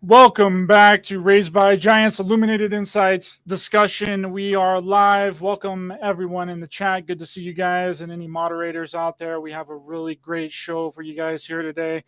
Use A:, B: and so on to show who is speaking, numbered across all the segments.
A: Welcome back to Raised by Giants Illuminated Insights Discussion. We are live. Welcome everyone in the chat. Good to see you guys and any moderators out there. We have a really great show for you guys here today.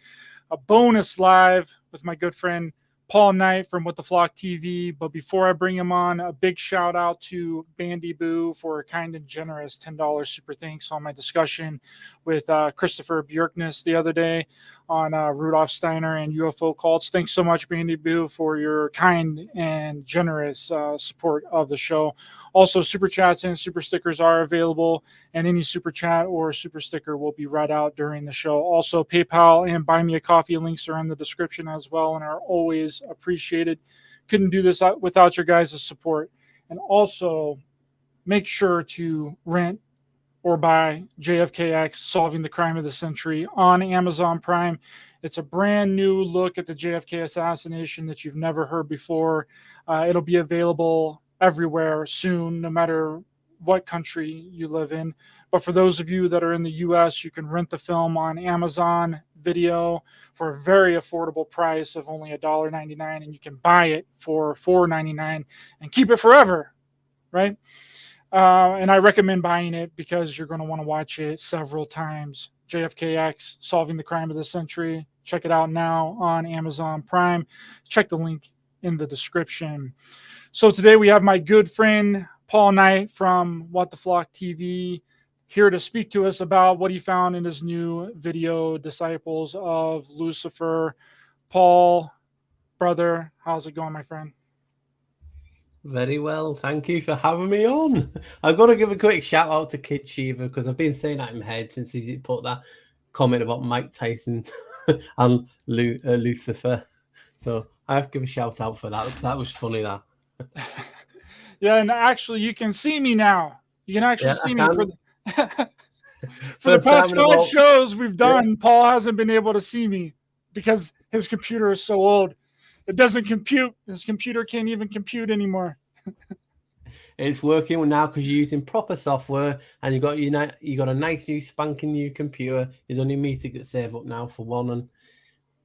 A: A bonus live with my good friend Paul Knight from What the Flock TV. But before I bring him on, a big shout out to Bandy Boo for a kind and generous $10 super thanks on my discussion with Christopher Bjorkness the other day on Rudolf Steiner and UFO cults. Thanks so much, Bandy Boo, for your kind and generous support of the show. Also, super chats and super stickers are available, and any super chat or super sticker will be read out during the show. Also, PayPal and Buy Me a Coffee links are in the description as well and are always appreciated. Couldn't do this without your guys' support. And also, make sure to rent or buy JFKX Solving the Crime of the Century on Amazon Prime. It's a brand new look at the JFK assassination that you've never heard before. It'll be available everywhere soon, no matter what country you live in. But for those of you that are in the US, you can rent the film on Amazon Video for a very affordable price of only $1.99, and you can buy it for $4.99 and keep it forever, right? And I recommend buying it because you're going to want to watch it several times. JFKX, Solving the Crime of the Century. Check it out now on Amazon Prime. Check the link in the description. So today we have my good friend Paul Knight from What the Flock TV here to speak to us about what he found in his new video, Disciples of Lucifer. Paul, brother, how's it going, my friend?
B: Very well, thank you for having me on. I've got to give a quick shout out to Kid Shiva because I've been saying that in my head since he put that comment about Mike Tyson and Lucifer. So I have to give a shout out for that because that was funny. That.
A: Yeah, and actually, you can see me now. You can actually see me for the for the past 5 shows we've done. Yeah. Paul hasn't been able to see me because his computer is so old. It doesn't compute. His computer can't even compute anymore.
B: It's working now because you're using proper software and you got a nice new spanking new computer. It's only me to get save up now for one, and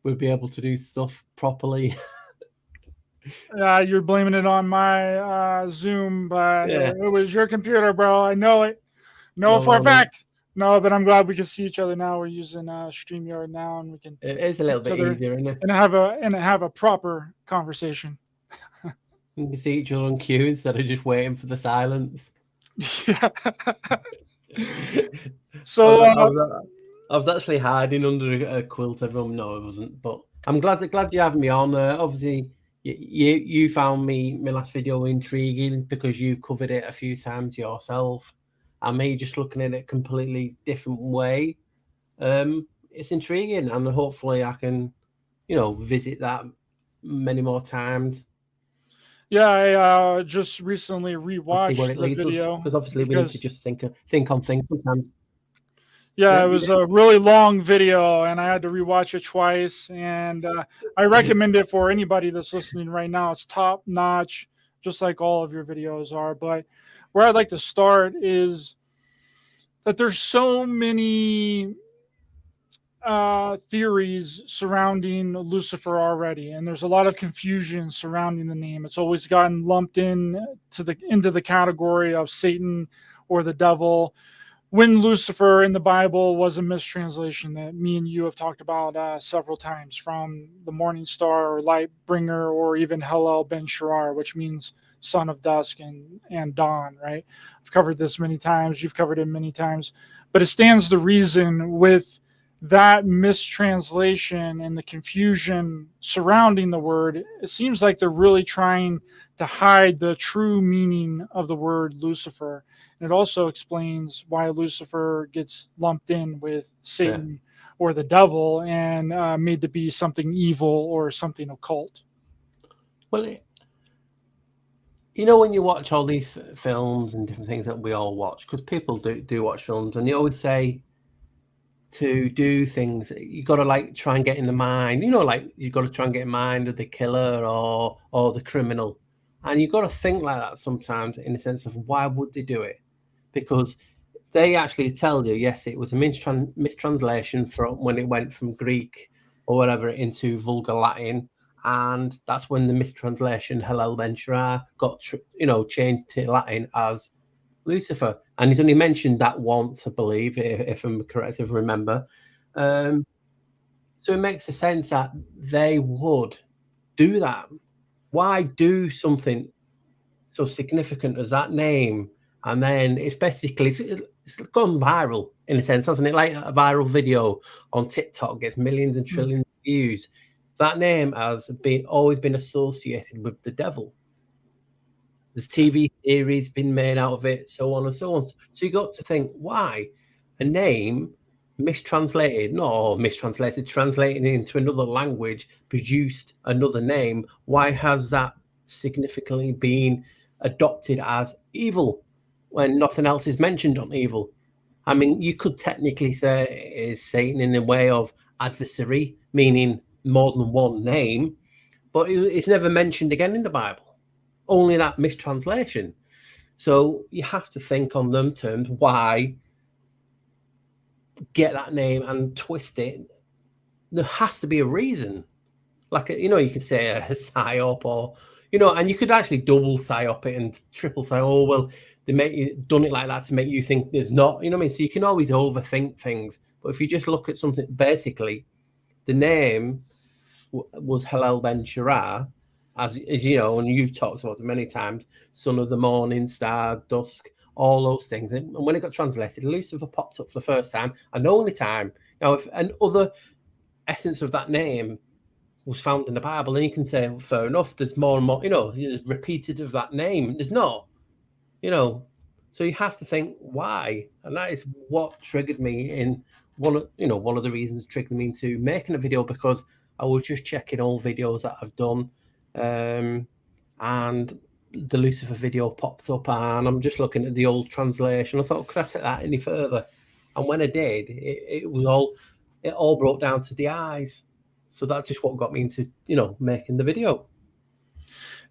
B: we'll be able to do stuff properly.
A: You're blaming it on my Zoom, but it was your computer, bro. I know it. No, for a fact. No, but I'm glad we can see each other now. We're using StreamYard now, and we can.
B: It is a little bit easier, isn't it?
A: And have a proper conversation.
B: You can see each other on cue instead of just waiting for the silence.
A: Yeah. So
B: I was actually hiding under a quilt. Everyone, no, I wasn't. But I'm glad you're having me on. Obviously, you found my last video intriguing because you covered it a few times yourself. And me just looking at it a completely different way. It's intriguing, and hopefully I can, visit that many more times.
A: Yeah, I just recently rewatched
B: the video because obviously we need to just think on things sometimes.
A: Yeah, it was a really long video, and I had to rewatch it twice. And I recommend it for anybody that's listening right now. It's top notch, just like all of your videos are. But where I'd like to start is that there's so many theories surrounding Lucifer already, and there's a lot of confusion surrounding the name. It's always gotten lumped into the category of Satan or the devil, when Lucifer in the Bible was a mistranslation that me and you have talked about several times, from the morning star or light bringer, or even Hillel ben Sharar, which means son of dusk and dawn, right? I've covered this many times. You've covered it many times. But it stands to reason with that mistranslation and the confusion surrounding the word, it seems like they're really trying to hide the true meaning of the word Lucifer. And it also explains why Lucifer gets lumped in with Satan or the devil and made to be something evil or something occult.
B: Well, when you watch all these films and different things that we all watch, because people do watch films, and you always say, to do things, you got to try and get in the mind, you got to try and get in mind of the killer or the criminal, and you got to think like that sometimes, in the sense of why would they do it? Because they actually tell you, yes, it was a mistranslation from when it went from Greek or whatever into vulgar Latin, and that's when the mistranslation Hillel Ben Shara got changed to Latin as Lucifer, and he's only mentioned that once, I believe, if I'm correct, if I remember. So it makes a sense that they would do that. Why do something so significant as that name? And then it's basically it's gone viral in a sense, hasn't it? Like a viral video on TikTok gets millions and trillions of views. That name has always been associated with the devil. There's TV series been made out of it, so on and so on. So you got to think, why a name translated translated into another language, produced another name? Why has that significantly been adopted as evil when nothing else is mentioned on evil? I mean, you could technically say it is Satan in a way of adversary, meaning more than one name, but it's never mentioned again in the Bible. Only that mistranslation. So you have to think on them terms, why get that name and twist it? There has to be a reason. Like, you could say a psyop, or, and you could actually double psyop it and triple psyop. Oh, well, they done it like that to make you think there's not, what I mean? So you can always overthink things. But if you just look at something, basically, the name was Hillel Ben Shara, as you know, and you've talked about it many times, son of the morning star, dusk, all those things. And when it got translated, Lucifer popped up for the first time and the only time. Now, if another essence of that name was found in the Bible, then you can say, well, fair enough, there's more and more, there's repeated of that name. There's not, so you have to think why. And that is what triggered me in one of the reasons triggered me into making a video, because I was just checking all videos that I've done, and the Lucifer video popped up, and I'm just looking at the old translation. I thought, could I take that any further? And when I did, it all broke down to the eyes. So that's just what got me into, making the video.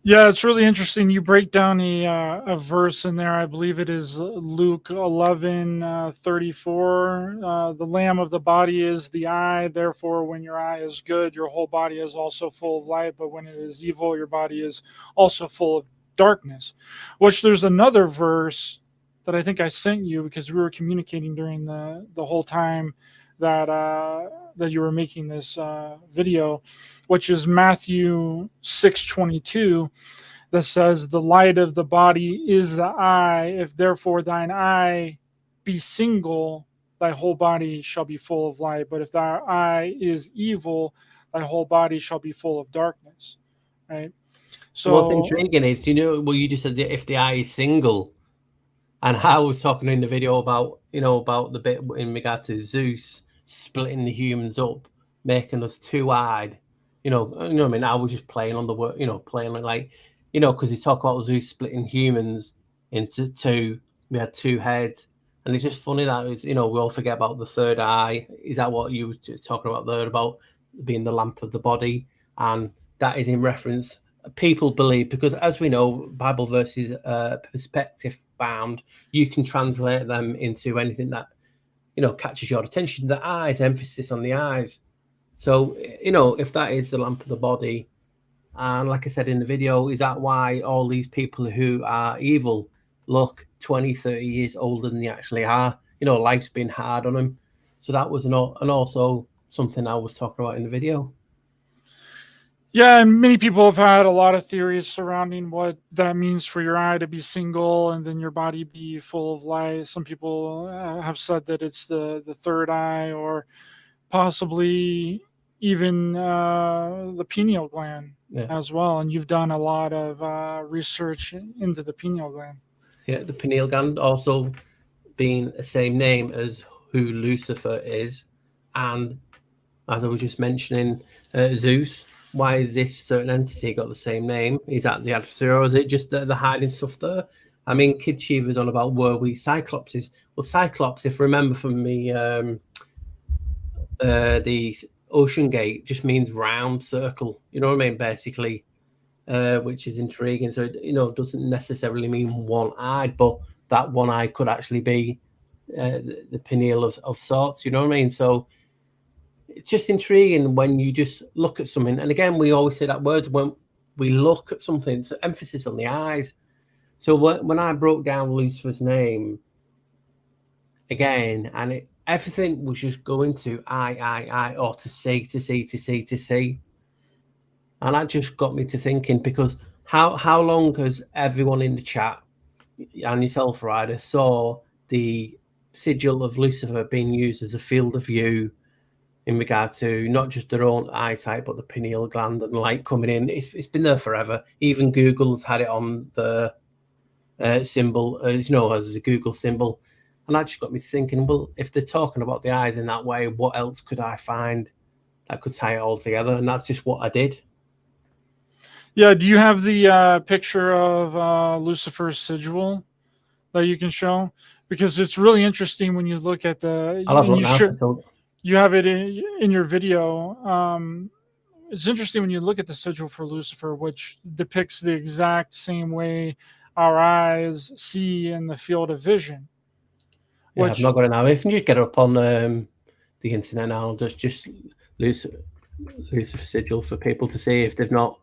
A: Yeah, it's really interesting. You break down a verse in there. I believe it is Luke 11:34. The lamb of the body is the eye. Therefore, when your eye is good, your whole body is also full of light. But when it is evil, your body is also full of darkness. Which there's another verse that I think I sent you, because we were communicating during the whole time that you were making this video, which is Matthew 6:22, that says, "The light of the body is the eye. If therefore thine eye be single, thy whole body shall be full of light. But if thy eye is evil, thy whole body shall be full of darkness." Right. So
B: what's intriguing is, you just said if the eye is single, and I was talking in the video about the bit in regard to Zeus splitting the humans up, making us two-eyed. I mean, I was just playing on the word, playing like, because he talked about Zeus splitting humans into two. We had two heads, and it's just funny that it's, we all forget about the third eye. Is that what you were just talking about there, about being the lamp of the body? And that is in reference. People believe, because as we know, Bible verses perspective bound. You can translate them into anything that catches your attention. The eyes, emphasis on the eyes. So if that is the lamp of the body, and like I said in the video, is that why all these people who are evil look 20, 30 years older than they actually are? Life's been hard on them. So that was and also something I was talking about in the video.
A: Yeah, and many people have had a lot of theories surrounding what that means for your eye to be single and then your body be full of light. Some people have said that it's the third eye, or possibly even the pineal gland as well. And you've done a lot of research into the pineal gland.
B: Yeah, the pineal gland also being the same name as who Lucifer is. And as I was just mentioning, Zeus. Why is this certain entity got the same name? Is that the adversary, or is it just the hiding stuff there? I mean, Kid Shiva's on about were we Cyclopses? Well, Cyclops, if you remember from the Ocean Gate, just means round circle. You know what I mean? Basically, which is intriguing. So it doesn't necessarily mean one-eyed, but that one eye could actually be the pineal of sorts. You know what I mean? So it's just intriguing when you just look at something. And again, we always say that word when we look at something, so emphasis on the eyes. So when I broke down Lucifer's name again, and everything was just going to I, or to see. And that just got me to thinking, because how long has everyone in the chat and yourself, Ryder, saw the sigil of Lucifer being used as a field of view in regard to not just their own eyesight, but the pineal gland and light coming in? It's been there forever. Even Google's had it on the symbol, as a Google symbol. And that just got me thinking, well, if they're talking about the eyes in that way, what else could I find that could tie it all together? And that's just what I did.
A: Yeah, do you have the picture of Lucifer's sigil that you can show? Because it's really interesting when you look at the.
B: I'll have a look now.
A: You have it in your video. It's interesting when you look at the sigil for Lucifer, which depicts the exact same way our eyes see in the field of vision.
B: Yeah, I've not got it now. You can just get it up on the internet now. Just Lucifer sigil for people to see if they've not.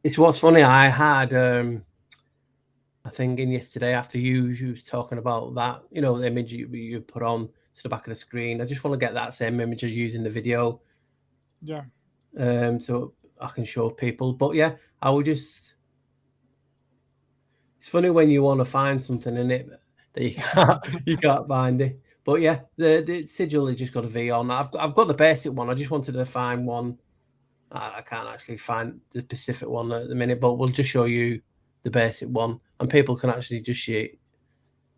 B: It's what's funny. I had a thing in yesterday after you was talking about that. The image you put on to the back of the screen. I just want to get that same image as using the video.
A: Yeah.
B: So I can show people. But yeah, I would just. It's funny when you want to find something in it that you can't find it. But yeah, the sigil has just got a V on. I've got the basic one. I just wanted to find one. I can't actually find the specific one at the minute, but we'll just show you the basic one, and people can actually just see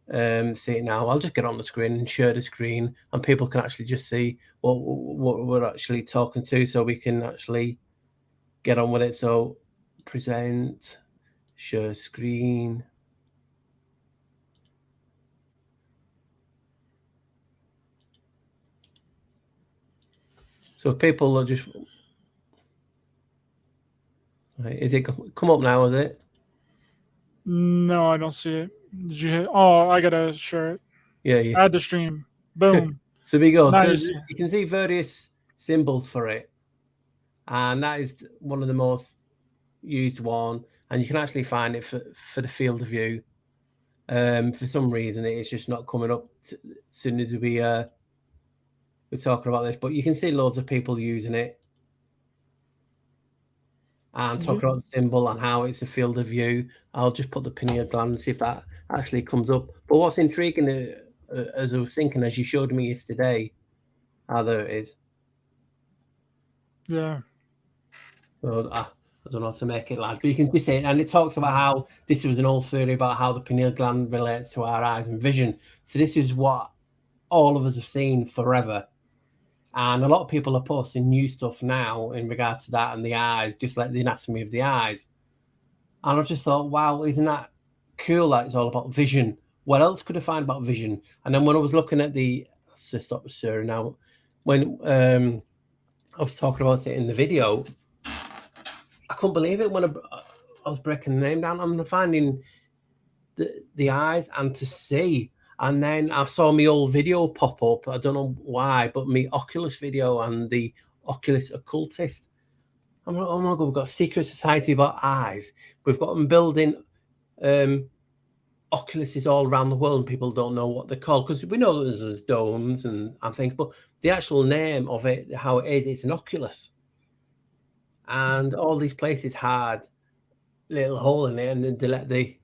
B: it now. I'll just get on the screen and share the screen, and people can actually just see what we're actually talking to, so we can actually get on with it. So present, share screen. So if people are just... Right, is it come up now, is it?
A: No, I don't see it. Did you hit? Oh, I gotta share it.
B: Yeah.
A: Add the stream. Boom.
B: So we go.
A: Nice.
B: So you can see various symbols for it. And that is one of the most used one. And you can actually find it for the field of view. For some reason, it's just not coming up as soon as we're talking about this. But you can see loads of people using it and talking about the symbol and how it's a field of view. I'll just put the pineal gland and see if that actually comes up. But what's intriguing, as I was thinking, as you showed me yesterday, there it is.
A: Yeah.
B: So I don't know how to make it, lad, but you can just see it. And it talks about how this was an old theory about how the pineal gland relates to our eyes and vision. So this is what all of us have seen forever. And a lot of people are posting new stuff now in regards to that and the eyes, just like the anatomy of the eyes. And I just thought, wow, isn't that cool that it's all about vision? What else could I find about vision? And then when I was looking at let's just stop sharing now. When I was talking about it in the video, I couldn't believe it when I was breaking the name down. I'm finding the eyes and to see. And then I saw my old video pop up. I don't know why, but my Oculus video and the Oculus Occultist. I'm like, oh my God, we've got a secret society about eyes. We've got them building Oculuses all around the world, and people don't know what they're called, because we know that there's domes and things, but the actual name of it, how it is, it's an Oculus. And all these places had a little hole in it, and then they let the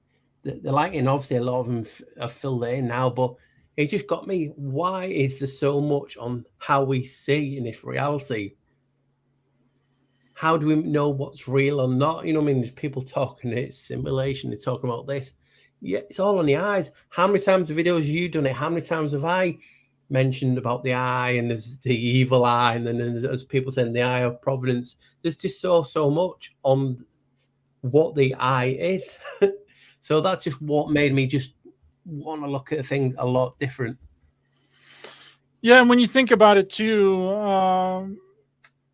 B: lighting, obviously a lot of them have filled it in now, but it just got me, why is there so much on how we see in this reality? How do we know what's real or not? You know what I mean? There's people talking, it's simulation, they're talking about this. Yeah, it's all on the eyes. How many times the videos have you done it? How many times have I mentioned about the eye, and there's the evil eye, and then there's people saying the eye of providence? There's just so much on what the eye is. So that's just what made me just want to look at things a lot different.
A: Yeah, and when you think about it too,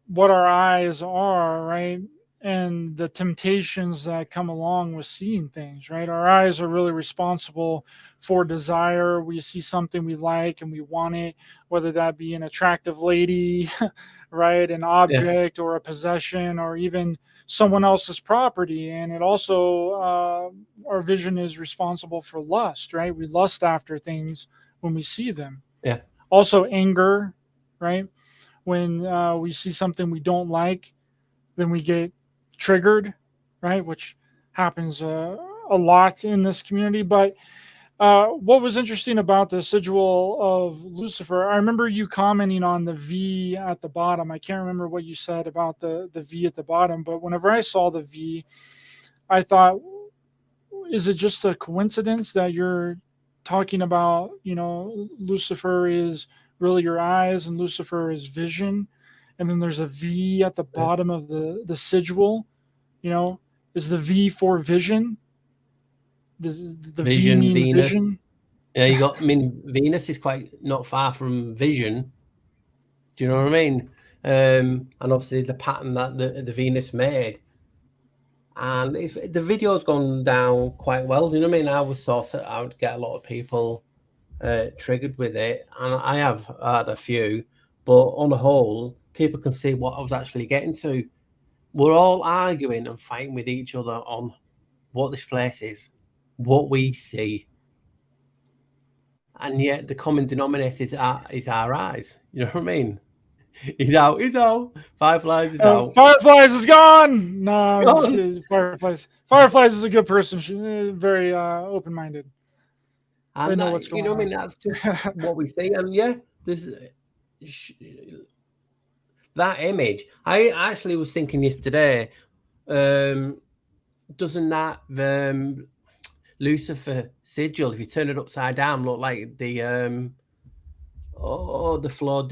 A: what our eyes are, right? and the temptations that come along with seeing things, right? Our eyes are really responsible for desire. We see something we like and we want it, whether that be an attractive lady, right? An object or a possession or even someone else's property. And it also, our vision is responsible for lust, right? We lust after things when we see them.
B: Yeah.
A: Also anger, right? When we see something we don't like, then we get triggered, right? Which happens a lot in this community. But what was interesting about the sigil of Lucifer, I remember you commenting on the V at the bottom. I can't remember what you said about the V at the bottom, but whenever I saw the V, I thought, is it just a coincidence that you're talking about, Lucifer is really your eyes and Lucifer is vision? And then there's a V at the bottom of the sigil. Is the V for vision? Does the
B: Vision,
A: V mean
B: Venus.
A: vision?
B: Yeah, Venus is quite not far from vision. Do you know what I mean? And obviously the pattern that the Venus made. And the video's gone down quite well. Do you know what I mean? I was thought that I would get a lot of people triggered with it, and I have had a few, but on the whole, people can see what I was actually getting to. We're all arguing and fighting with each other on what this place is, what we see, and yet the common denominator is our eyes. You know what I mean? He's out. Fireflies is out.
A: Fireflies is gone. No,
B: Gone.
A: Fireflies. Fireflies is a good person. She's very open-minded.
B: And
A: they know what's going
B: on. I mean, that's just what we see. And yeah, there's that image. I actually was thinking yesterday, doesn't that Lucifer sigil, if you turn it upside down, look like the the fleur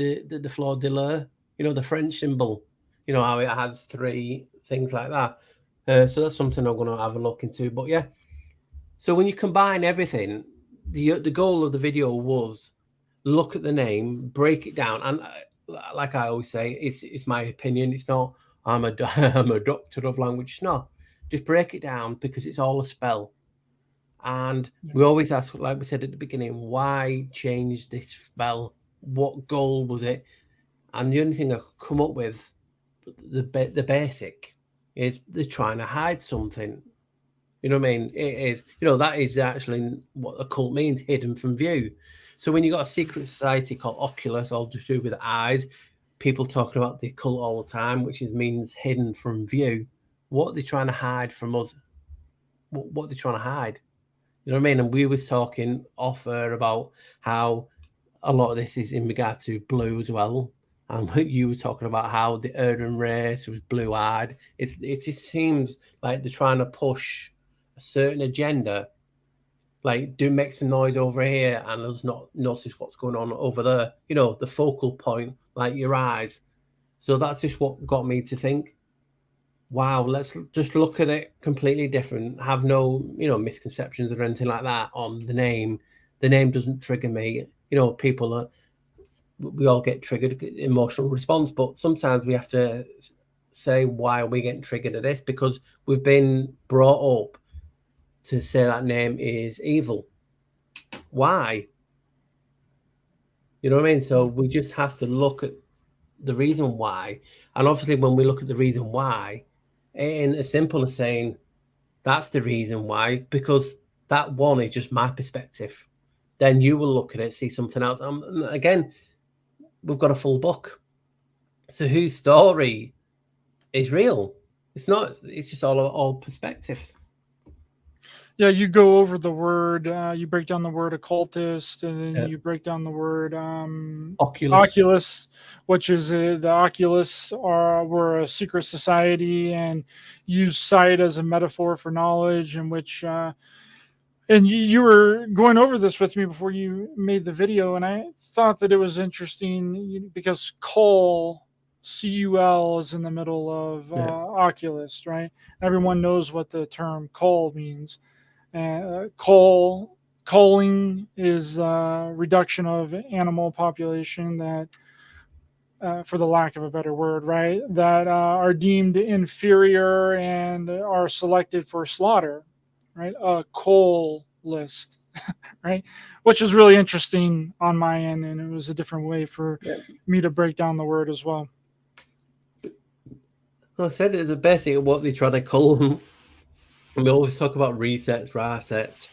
B: de lis, the French symbol, how it has three things like that. So that's something I'm going to have a look into. But yeah, so when you combine everything, the goal of the video was look at the name, break it down, and like I always say, it's my opinion. It's not I'm a doctor of language. It's not. Just break it down because it's all a spell. And we always ask, like we said at the beginning, why change this spell? What goal was it? And the only thing I could come up with, the basic, is they're trying to hide something. You know what I mean? It is, that is actually what occult means, hidden from view. So when you got a secret society called Occultist, all to do with eyes, people talking about the occult all the time, which means hidden from view. What are they trying to hide from us? What are they trying to hide? You know what I mean? And we was talking off air about how a lot of this is in regard to blue as well. And you were talking about how the Aryan race was blue-eyed. It just seems like they're trying to push a certain agenda, like do make some noise over here and us not notice what's going on over there. The focal point, like your eyes. So that's just what got me to think, wow, let's just look at it completely different. Have no, misconceptions or anything like that on the name. The name doesn't trigger me. People we all get triggered, emotional response, but sometimes we have to say, why are we getting triggered at this? Because we've been brought up to say that name is evil. Why? You know what I mean? So we just have to look at the reason why. And obviously when we look at the reason why, it ain't as simple as saying that's the reason why, because that one is just my perspective. Then you will look at it, see something else. And again, we've got a full book. So whose story is real? It's not. It's just all perspectives.
A: Yeah, you go over the word, you break down the word occultist, and then you break down the word Oculus, which is the Oculus were a secret society and use sight as a metaphor for knowledge, in which and you were going over this with me before you made the video, and I thought that it was interesting because CUL is in the middle of Oculus, right? Everyone knows what the term cull means. Culling is reduction of animal population that for the lack of a better word, right, that are deemed inferior and are selected for slaughter, right? A coal list, right? Which is really interesting on my end, and it was a different way for me to break down the word as well.
B: I said it's the basic of what they try to call them. We always talk about resets, rasets.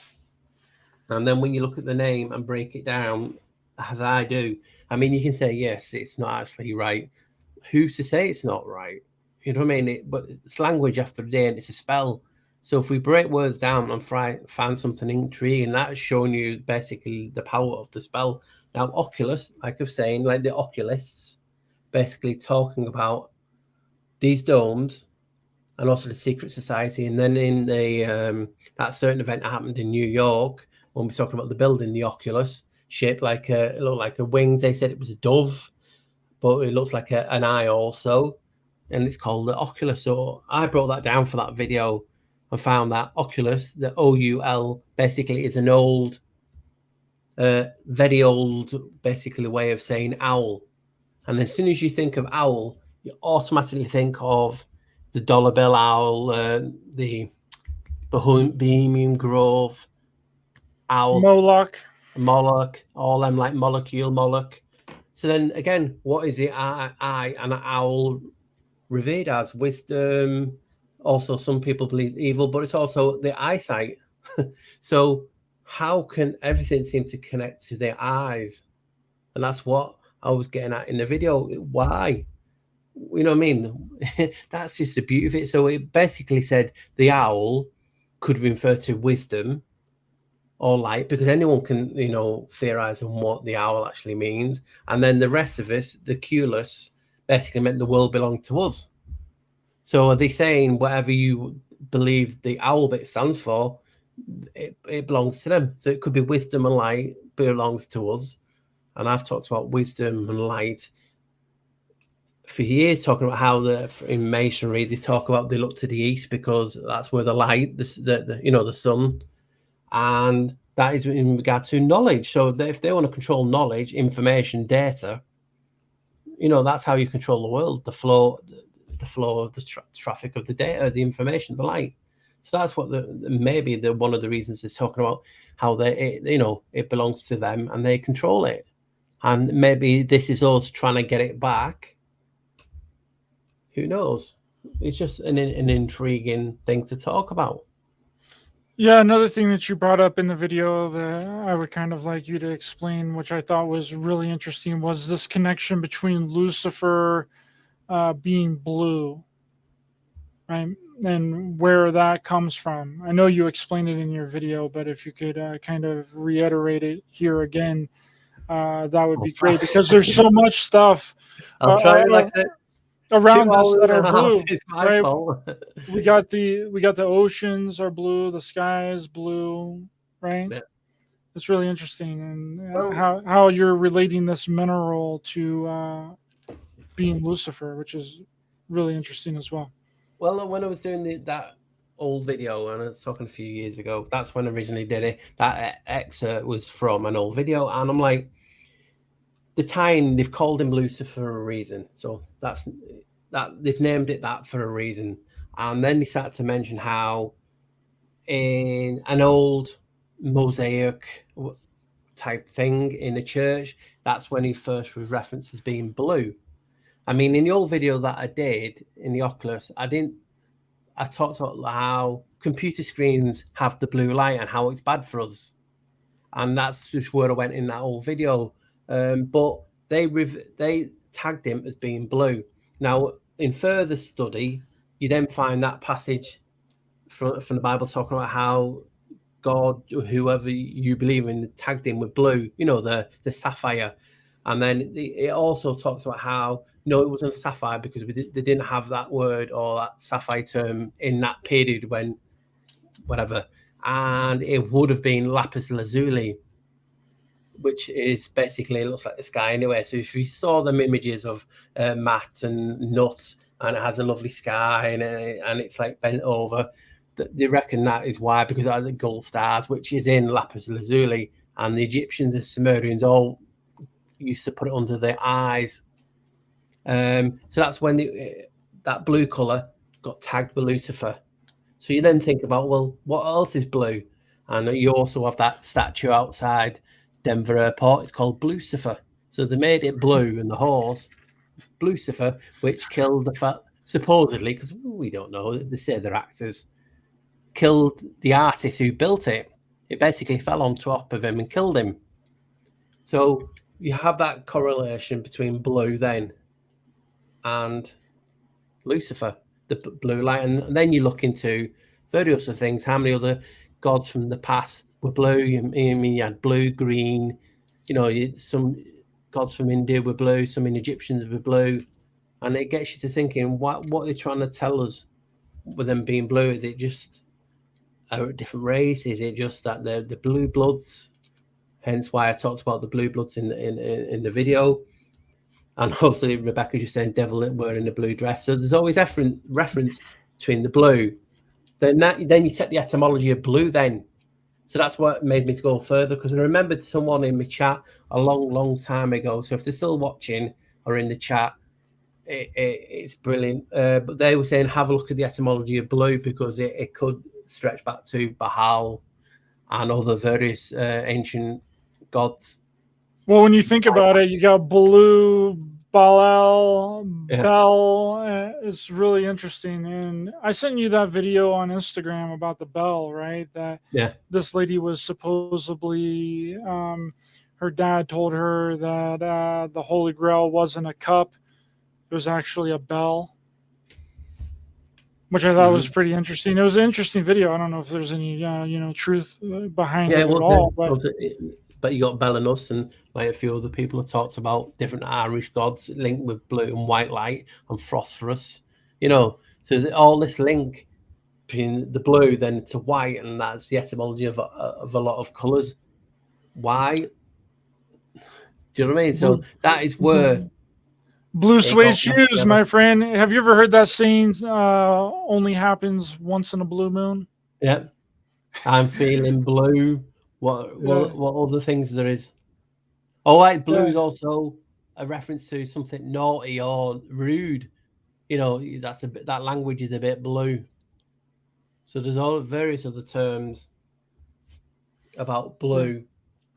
B: And then when you look at the name and break it down, as I do, I mean, you can say, yes, it's not actually right. Who's to say it's not right? You know what I mean? But it's language after a day, and it's a spell. So if we break words down and find something intriguing, that's showing you basically the power of the spell. Now, Oculus, like I was saying, like the Occulists, basically talking about these domes and also the secret society. And then in the that certain event that happened in New York, when we're talking about the building, the Oculus, shaped like it looked like a wings. They said it was a dove, but it looks like an eye also, and it's called the Oculus. So I brought that down for that video and found that Oculus, the OUL, basically is an old, very old, basically way of saying owl. And as soon as you think of owl, you automatically think of the dollar bill owl, the Bohemian Grove owl, Moloch, all them like molecule Moloch. So then again, what is the eye and an owl revered as? Wisdom. Also, some people believe evil, but it's also the eyesight. So how can everything seem to connect to their eyes? And that's what I was getting at in the video. Why? You know what I mean? That's just the beauty of it. So it basically said the owl could refer to wisdom or light, because anyone can, you know, theorize on what the owl actually means. And then the rest of us, the culus, basically meant the world belonged to us. So are they saying whatever you believe the owl bit stands for, it belongs to them? So it could be wisdom and light belongs to us. And I've talked about wisdom and light for years, talking about how in masonry they talk about they look to the east because that's where the light, the sun, and that is in regard to knowledge. So if they want to control knowledge, information, data, you know, that's how you control the world, the flow of the traffic of the data, the information, the light. So that's what maybe one of the reasons is talking about how it belongs to them and they control it. And maybe this is us trying to get it back. Who knows? It's just an intriguing thing to talk about.
A: Yeah, another thing that you brought up in the video that I would kind of like you to explain, which I thought was really interesting, was this connection between Lucifer being blue, right? And where that comes from. I know you explained it in your video, but if you could kind of reiterate it here again, that would be great, because there's so much stuff.
B: I'll try
A: around us that are blue, right?
B: Fault.
A: we got the oceans are blue, the sky is blue, right? Yeah. It's really interesting, and how you're relating this mineral to being Lucifer, which is really interesting as well.
B: Well, when I was doing that old video, and I was talking a few years ago, that's when I originally did it. That excerpt was from an old video, and I'm like, the time they've called him Lucifer for a reason. So that they've named it that for a reason. And then they started to mention how in an old mosaic type thing in a church, that's when he first was referenced as being blue. I mean, in the old video that I did in the Oculus, I talked about how computer screens have the blue light and how it's bad for us. And that's just where I went in that old video. But they tagged him as being blue. Now, in further study, you then find that passage from the Bible talking about how God, whoever you believe in, tagged him with blue, you know, the sapphire. And then it also talks about how, no, it wasn't a sapphire because they didn't have that word or that sapphire term in that period when, whatever. And it would have been lapis lazuli, which is basically, it looks like the sky anyway. So if you saw them images of Matt and Nut, and it has a lovely sky and it's like bent over, they reckon that is why, because of the gold stars, which is in lapis lazuli, and the Egyptians and Sumerians all used to put it under their eyes. So that's when that blue color got tagged with Lucifer. So you then think about, well, what else is blue? And you also have that statue outside Denver Airport. It's called Lucifer. So they made it blue, and the horse, Lucifer, which killed supposedly, because we don't know, they say they're actors, killed the artist who built it. It basically fell on top of him and killed him. So you have that correlation between blue then and Lucifer, the blue light. And then you look into various other things. How many other gods from the past were blue? I mean, you had blue, green, some gods from India were blue, some Egyptians were blue. And it gets you to thinking, what are they trying to tell us with them being blue? Is it just a different race? Is it just that they're the blue bloods? Hence why I talked about the blue bloods in the video. And obviously Rebecca just saying devil wearing a blue dress. So there's always reference between the blue. Then you set the etymology of blue then. So that's what made me to go further, because I remembered someone in my chat a long time ago. So if they're still watching or in the chat, it's brilliant. But they were saying have a look at the etymology of blue, because it could stretch back to Baal and other various ancient gods.
A: Well, when you think about it, you got blue, Baal, bell. It's really interesting. And I sent you that video on Instagram about the bell, right? That this lady was supposedly, her dad told her that the Holy Grail wasn't a cup. It was actually a bell, which I thought was pretty interesting. It was an interesting video. I don't know if there's any, truth behind it at all.
B: But you got Belanus and like a few other people have talked about different Irish gods linked with blue and white light and phosphorus. So all this link between the blue then to white, and that's the etymology of a lot of colours. Why? Do you know what I mean? So that is where
A: blue suede shoes, my friend. Have you ever heard that saying? Only happens once in a blue moon.
B: Yeah, I'm feeling blue. What other things there is? Oh, right, blue is also a reference to something naughty or rude. That language is a bit blue. So there's all various other terms about blue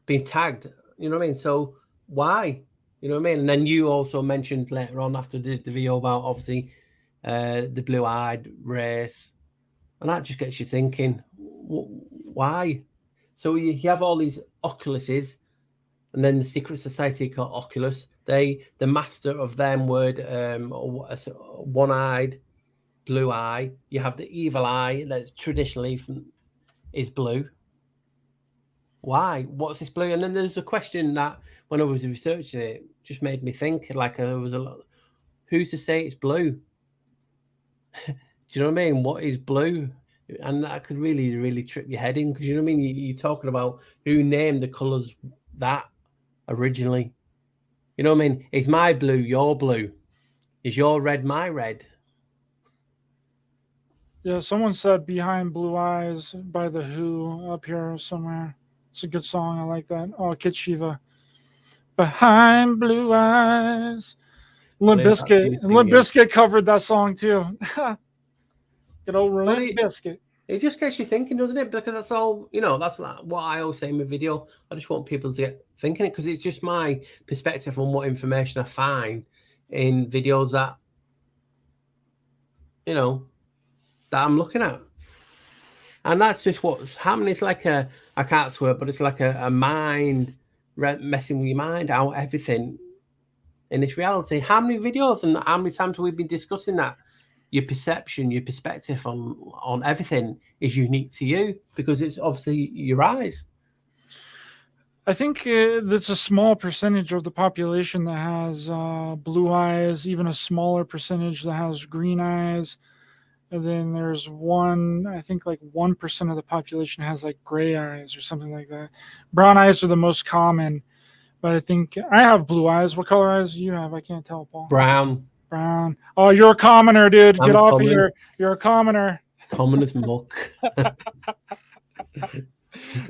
B: being tagged. You know what I mean? So why? You know what I mean? And then you also mentioned later on after the video about obviously the blue-eyed race, and that just gets you thinking, why? So you have all these oculuses, and then the secret society called Oculus. The master of them word, one-eyed, blue eye. You have the evil eye that traditionally is blue. Why? What's this blue? And then there's a question that when I was researching it, just made me think. Like there was a lot. Who's to say it's blue? Do you know what I mean? What is blue? And that could really, really trip your head in, because you know what I mean. You're talking about who named the colours that originally. You know what I mean? Is my blue your blue? Is your red my red?
A: Yeah, someone said "Behind Blue Eyes" by The Who up here somewhere. It's a good song. I like that. Oh, Kid Shiva. Behind Blue Eyes. Limp Bizkit covered that song too. Good old Limp Bizkit.
B: It just gets you thinking, doesn't it? Because that's all, that's like what I always say in my video. I just want people to get thinking it, because it's just my perspective on what information I find in videos that, that I'm looking at. And that's just what's happening. It's like I can't swear, but it's like a mind messing with your mind out, everything in this reality. How many videos and how many times have we been discussing that? Your perception, your perspective on everything is unique to you, because it's obviously your eyes.
A: I think that's a small percentage of the population that has blue eyes, even a smaller percentage that has green eyes. And then there's I think like 1% of the population has like gray eyes or something like that. Brown eyes are the most common, but I think I have blue eyes. What color eyes do you have? I can't tell, Paul.
B: Brown.
A: Oh, you're a commoner, dude. Get off of here. You're a commoner.
B: Common as muck.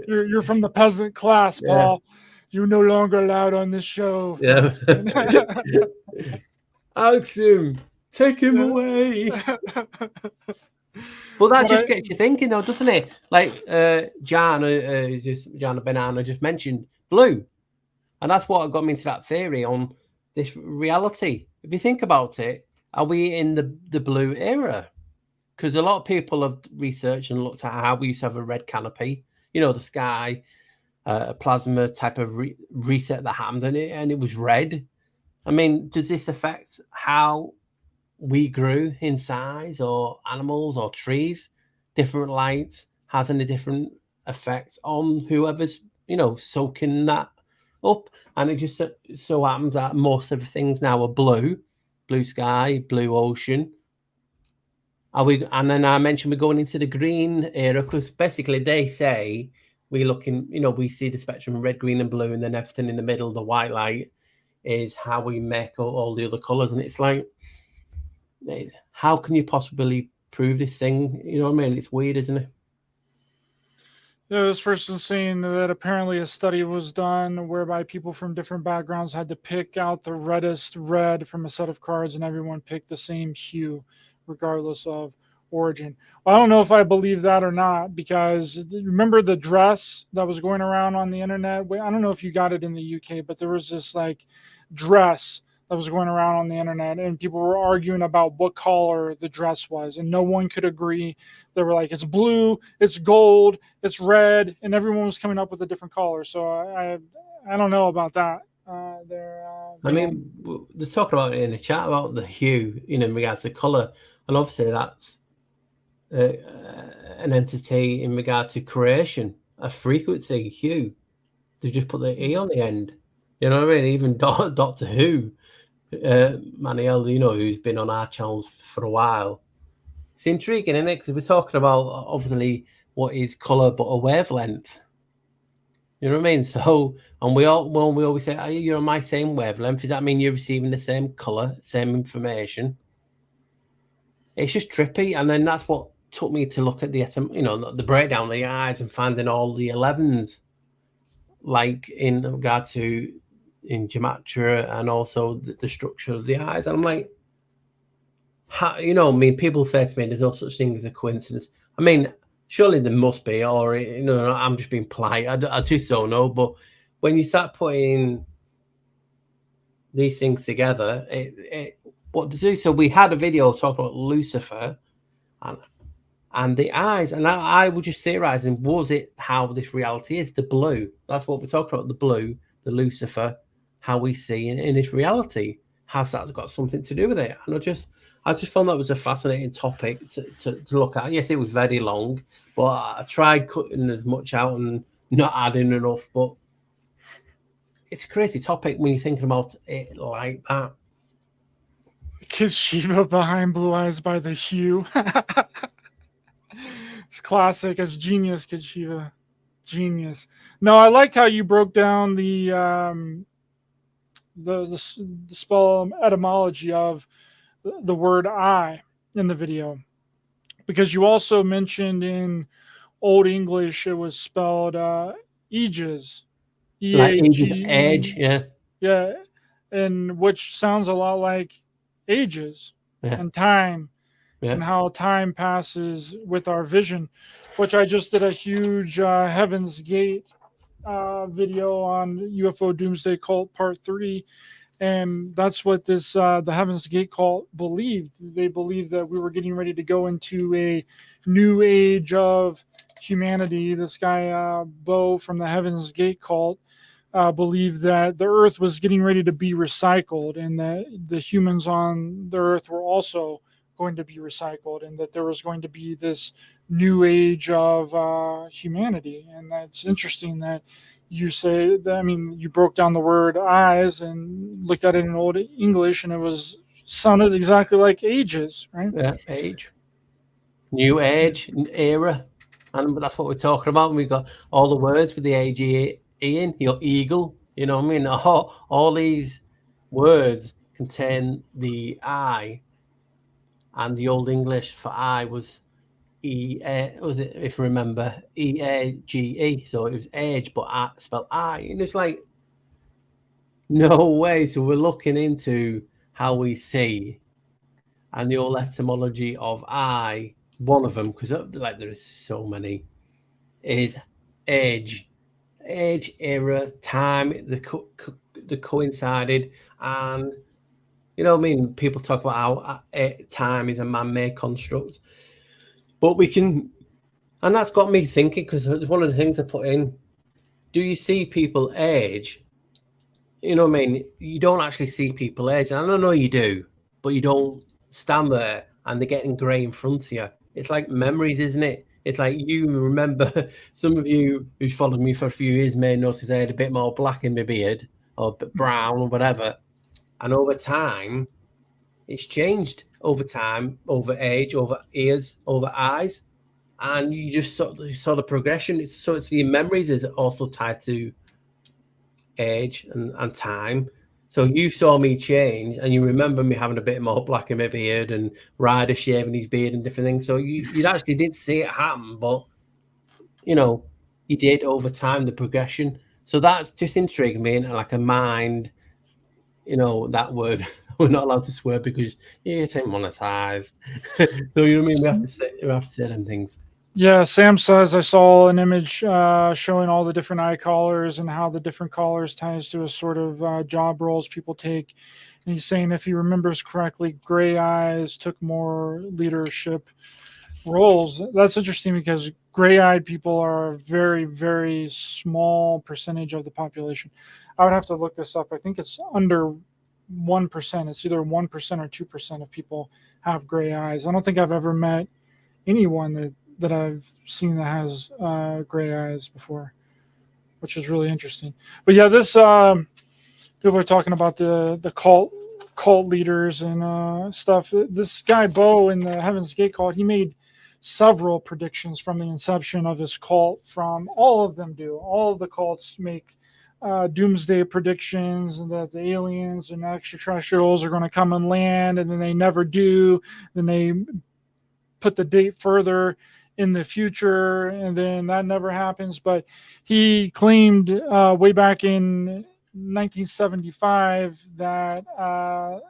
A: You're from the peasant class, Paul. You're no longer allowed on this show.
B: Yeah. Ask him. Take him away. But that just gets you thinking, though, doesn't it? Like Jana Banana just mentioned blue. And that's what got me into that theory on this reality. If you think about it, are we in the blue era? Because a lot of people have researched and looked at how we used to have a red canopy, the sky, a plasma type of reset that happened, and it was red. I mean, does this affect how we grew in size, or animals, or trees? Different light has a different effect on whoever's soaking that up, and it just so happens that most of the things now are blue sky, blue ocean. And then I mentioned we're going into the green era, because basically they say we we see the spectrum of red, green, and blue, and then everything in the middle, the white light, is how we make all the other colors. And it's like, how can you possibly prove this thing? You know what I mean? It's weird, isn't it?
A: Yeah, this person's saying that apparently a study was done whereby people from different backgrounds had to pick out the reddest red from a set of cards, and everyone picked the same hue, regardless of origin. Well, I don't know if I believe that or not, because remember the dress that was going around on the internet? I don't know if you got it in the UK, but there was this like dress that was going around on the internet, and people were arguing about what color the dress was, and no one could agree. They were like, it's blue, it's gold, it's red, and everyone was coming up with a different color. So I don't know about that.
B: I mean, they're talking about it in the chat about the hue, in regards to color, and obviously that's an entity in regard to creation, a frequency, hue. They just put the E on the end. You know what I mean? Even Doctor Who, Manuel, who's been on our channels for a while. It's intriguing, isn't it? Because we're talking about obviously what is color, but a wavelength. You know what I mean? So, and we always say, you're on my same wavelength. Does that mean you're receiving the same color, same information? It's just trippy, and then that's what took me to look at the breakdown of the eyes and finding all the 11s, like in regard to in gematria, and also the structure of the eyes. And I'm like, people say to me, there's no such thing as a coincidence. I mean, surely there must be, or I'm just being polite. I just don't know. But when you start putting these things together, what does it? So we had a video talking about Lucifer and the eyes, and I was just theorizing, was it how this reality is? The blue. That's what we're talking about. The blue, the Lucifer, how we see in this reality. Has that got something to do with it? And I just found that was a fascinating topic to look at. Yes, it was very long, but I tried cutting as much out and not adding enough. But it's a crazy topic when you're thinking about it like that.
A: Kid Shiva behind blue eyes by the hue. It's classic. It's genius, Kid Shiva. Genius. No, I liked how you broke down the spell etymology of the word "I" in the video, because you also mentioned in Old English it was spelled aegis,
B: edge,
A: yeah, and which sounds a lot like ages and time. And how time passes with our vision, which I just did a huge Heaven's Gate video on UFO Doomsday Cult Part 3. And that's what this the Heaven's Gate cult believed. They believed that we were getting ready to go into a new age of humanity. This guy, Bo from the Heaven's Gate cult, believed that the earth was getting ready to be recycled, and that the humans on the earth were also going to be recycled, and that there was going to be this new age of humanity. And that's interesting that you say that. I mean, you broke down the word eyes and looked at it in Old English, and it sounded exactly like ages, right?
B: Yeah, age, new age, era, and that's what we're talking about. We've got all the words with the age in, eagle. You know what I mean? All these words contain the I. And the Old English for I was was it, if you remember, EAGE. So it was age, but spelled I. And it's like, no way. So we're looking into how we see, and the whole etymology of I. One of them, because like there is so many, is age, era, time. The coincided, and you know what I mean. People talk about how time is a man-made construct, but we can, and that's got me thinking, because one of the things I put in. Do you see people age? You know what I mean? You don't actually see people age. And I don't know you do, but you don't stand there and they get grey in front of you. It's like memories, isn't it? It's like you remember, some of you who followed me for a few years may notice I had a bit more black in my beard or brown or whatever. And over time, it's changed over time, over age, over ears, over eyes. And you just saw the progression. It's your memories is also tied to age and time. So you saw me change, and you remember me having a bit more black in my beard and Ryder shaving his beard and different things. So you actually did see it happen, but you know, you did over time, the progression. So that's just intrigued me, and like a mind, you know, that word. We're not allowed to swear because it's ain't monetized. So you know what I mean? We have to say them things.
A: Yeah, Sam says I saw an image showing all the different eye collars and how the different collars ties to a sort of job roles people take. And he's saying if he remembers correctly, gray eyes took more leadership roles. That's interesting because gray-eyed people are a very, very small percentage of the population. I would have to look this up. I think it's under 1%. It's either 1% or 2% of people have gray eyes. I don't think I've ever met anyone that I've seen that has gray eyes before, which is really interesting. But yeah, this people are talking about the cult leaders and stuff. This guy Bo in the Heaven's Gate cult, he made several predictions from the inception of his cult. From all of them do. All of the cults make doomsday predictions, and that the aliens and extraterrestrials are going to come and land, and then they never do. Then they put the date further in the future, and then that never happens. But he claimed way back in 1975 that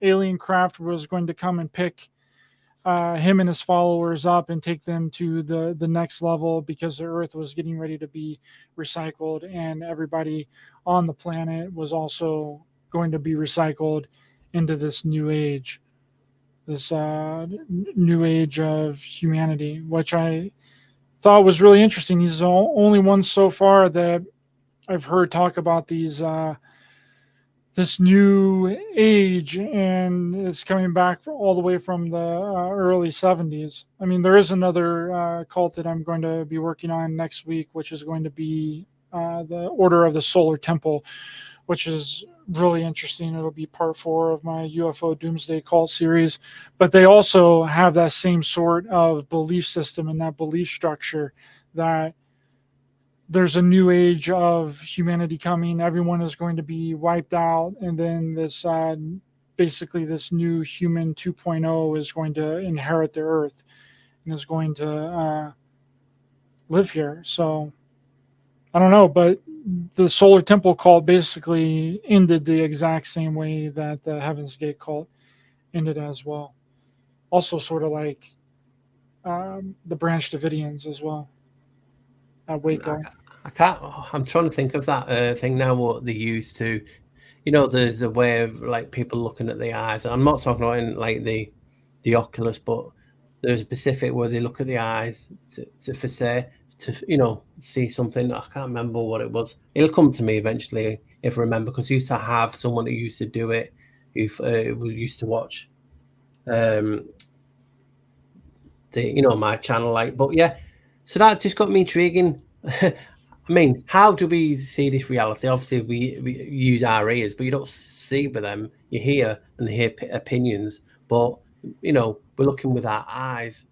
A: alien craft was going to come and pick him and his followers up and take them to the next level, because the earth was getting ready to be recycled, and everybody on the planet was also going to be recycled into this new age. This new age of humanity, which I thought was really interesting. He's the only one so far that I've heard talk about this new age, and it's coming back all the way from the early 70s. I mean, there is another cult that I'm going to be working on next week, which is going to be the Order of the Solar Temple, which is really interesting. It'll be part 4 of my UFO Doomsday Cult series. But they also have that same sort of belief system and that belief structure that there's a new age of humanity coming. Everyone is going to be wiped out. And then this basically this new human 2.0 is going to inherit the earth and is going to live here. So I don't know, but the Solar Temple cult basically ended the exact same way that the Heaven's Gate cult ended as well. Also sort of like the Branch Davidians as well at Waco.
B: I can't. I'm trying to think of that thing now. What they used to, you know, there's a way of like people looking at the eyes. I'm not talking about in like the Oculist, but there's a specific where they look at the eyes to say to, you know, see something. I can't remember what it was. It'll come to me eventually if I remember, because I used to have someone who used to do it, who used to watch the, you know, my channel, like. But yeah, so that just got me intriguing. I mean, how do we see this reality? Obviously, we use our ears, but you don't see with them. You hear and hear opinions, but you know, we're looking with our eyes.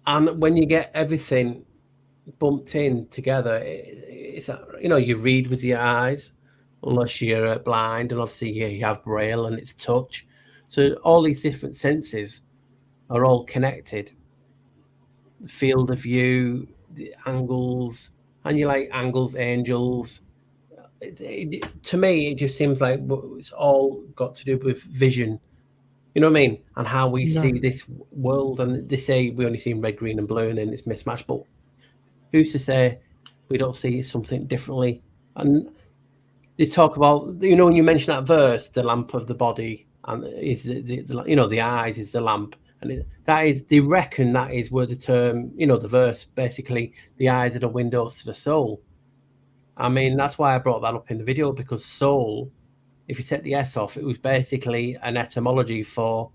B: And when you get everything bumped in together, it's you know, you read with your eyes, unless you're blind, and obviously you have braille and it's touch. So all these different senses are all connected. The field of view, the angles, and you like angles, angels, to me, it just seems like it's all got to do with vision. You know what I mean? And how we see this world. And they say we only see red, green, and blue, and then it's mismatched. But who's to say we don't see something differently? And they talk about, when you mention that verse, the lamp of the body, and is the eyes is the lamp, and they reckon that is where the term, the verse, basically, the eyes are the windows to the soul. I mean, that's why I brought that up in the video, because soul, if you take the S off, it was basically an etymology for,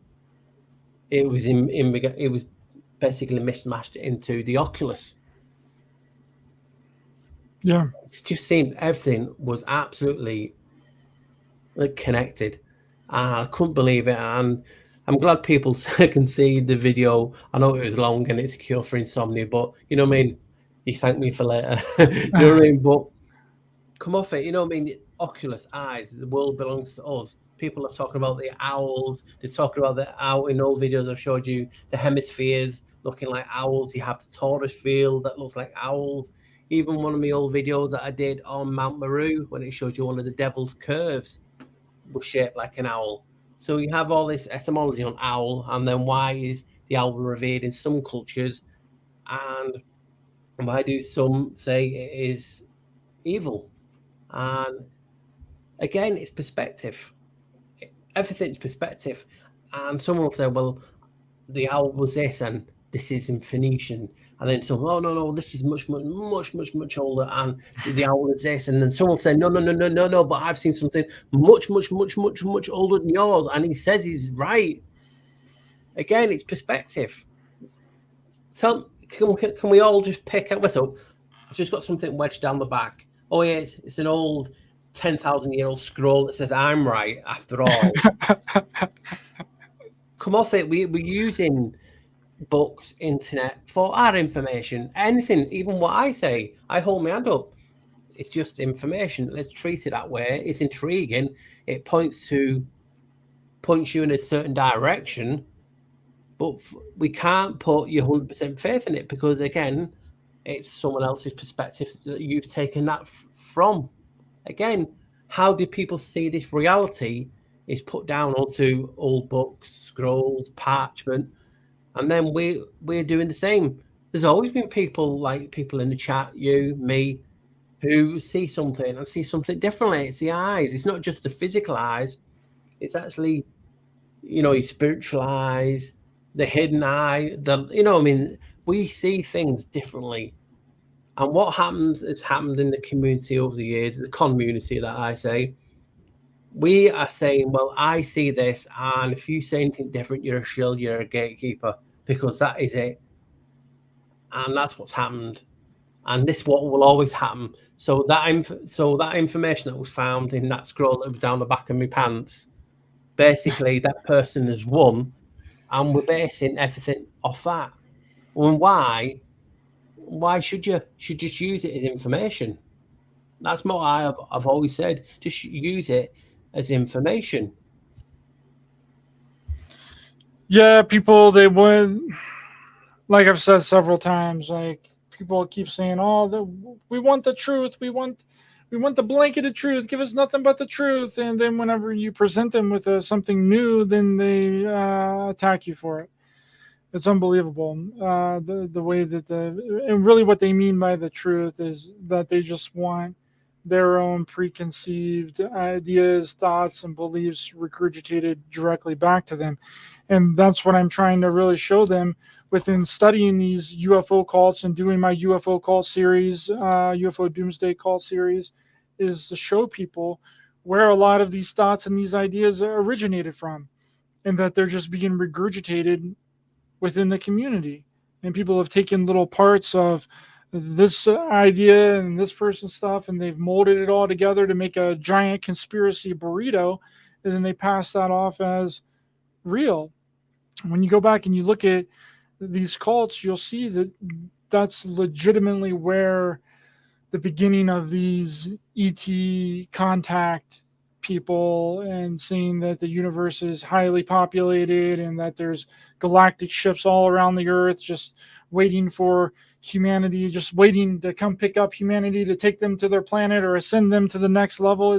B: it was basically mismatched into the Oculus.
A: Yeah.
B: It just seemed everything was absolutely connected. I couldn't believe it. And I'm glad people can see the video. I know it was long and it's a cure for insomnia, but you know what I mean? You thank me for later. You know what I mean? But come off it, you know what I mean? Oculus, eyes, the world belongs to us. People are talking about the owls. They're talking about the owl. In all videos I've showed you, the hemispheres looking like owls. You have the torus field that looks like owls. Even one of my old videos that I did on Mount Meru, when it showed you one of the devil's curves, was shaped like an owl. So you have all this etymology on owl, and then why is the owl revered in some cultures, and why do some say it is evil? And again, it's perspective. Everything's perspective. And someone will say, well, the owl was this, and this is in Phoenician. And then someone, oh, no, this is much older, and the owl is this. And then someone will say, no, but I've seen something much older than yours. And he says he's right. Again, it's perspective. So can we all just pick up? So I've just got something wedged down the back. Oh, yeah, it's an old 10,000-year-old scroll that says I'm right after all. Come off it. We're using books, internet for our information. Anything, even what I say, I hold my hand up. It's just information. Let's treat it that way. It's intriguing. It points you in a certain direction, but we can't put your 100% faith in it, because again, it's someone else's perspective that you've taken that from. Again, how do people see this reality is put down onto old books, scrolls, parchment, and then we're doing the same. There's always been people in the chat, you, me, who see something and see something differently. It's the eyes. It's not just the physical eyes. It's actually, your spiritual eyes, the hidden eye, we see things differently. And what has happened in the community over the years, the community that I say, we are saying, well, I see this, and if you say anything different, you're a shield, you're a gatekeeper, because that is it. And that's what's happened. And this is what will always happen. So that information that was found in that scroll that was down the back of my pants, basically that person has won, and we're basing everything off that. And why should you just use it as information? That's what I've always said. Just use it as information.
A: Yeah, people, they would, like I've said several times, like people keep saying, "Oh, we want the truth. We want the blanket of truth. Give us nothing but the truth." And then whenever you present them with something new, then they attack you for it. It's unbelievable. The way that and really what they mean by the truth is that they just want their own preconceived ideas, thoughts, and beliefs regurgitated directly back to them. And that's what I'm trying to really show them within studying these UFO cults and doing my UFO cult series, UFO Doomsday cult series, is to show people where a lot of these thoughts and these ideas originated from, and that they're just being regurgitated within the community. And people have taken little parts of this idea and this person's stuff, and they've molded it all together to make a giant conspiracy burrito, and then they pass that off as real. When you go back and you look at these cults, you'll see that that's legitimately where the beginning of these ET contact people and seeing that the universe is highly populated and that there's galactic ships all around the earth just waiting for humanity, just waiting to come pick up humanity to take them to their planet or ascend them to the next level.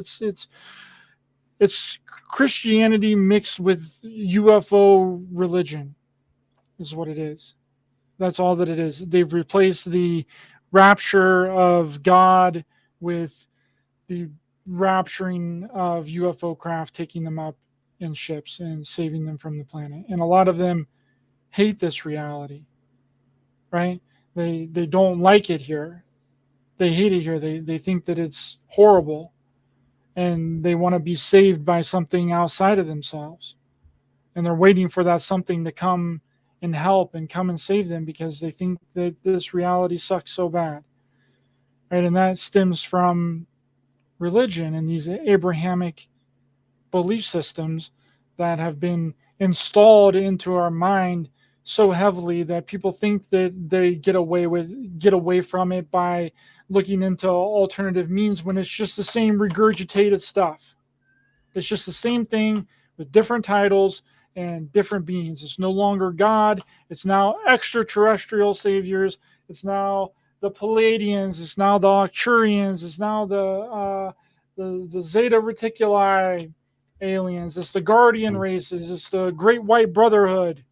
A: It's Christianity mixed with UFO religion is what it is. That's all that it is. They've replaced the rapture of God with the rapturing of UFO craft, taking them up in ships and saving them from the planet. And a lot of them hate this reality, right? They don't like it here. They hate it here. They think that it's horrible, and they want to be saved by something outside of themselves. And they're waiting for that something to come and help and come and save them because they think that this reality sucks so bad. Right? And that stems from religion and these Abrahamic belief systems that have been installed into our mind so heavily that people think that they get away from it by looking into alternative means when it's just the same regurgitated stuff. It's just the same thing with different titles and different beings. It's no longer God. It's now extraterrestrial saviors. It's now the Palladians. It's now the Arcturians. It's now the Zeta Reticuli aliens. It's the Guardian races. It's the Great White Brotherhood.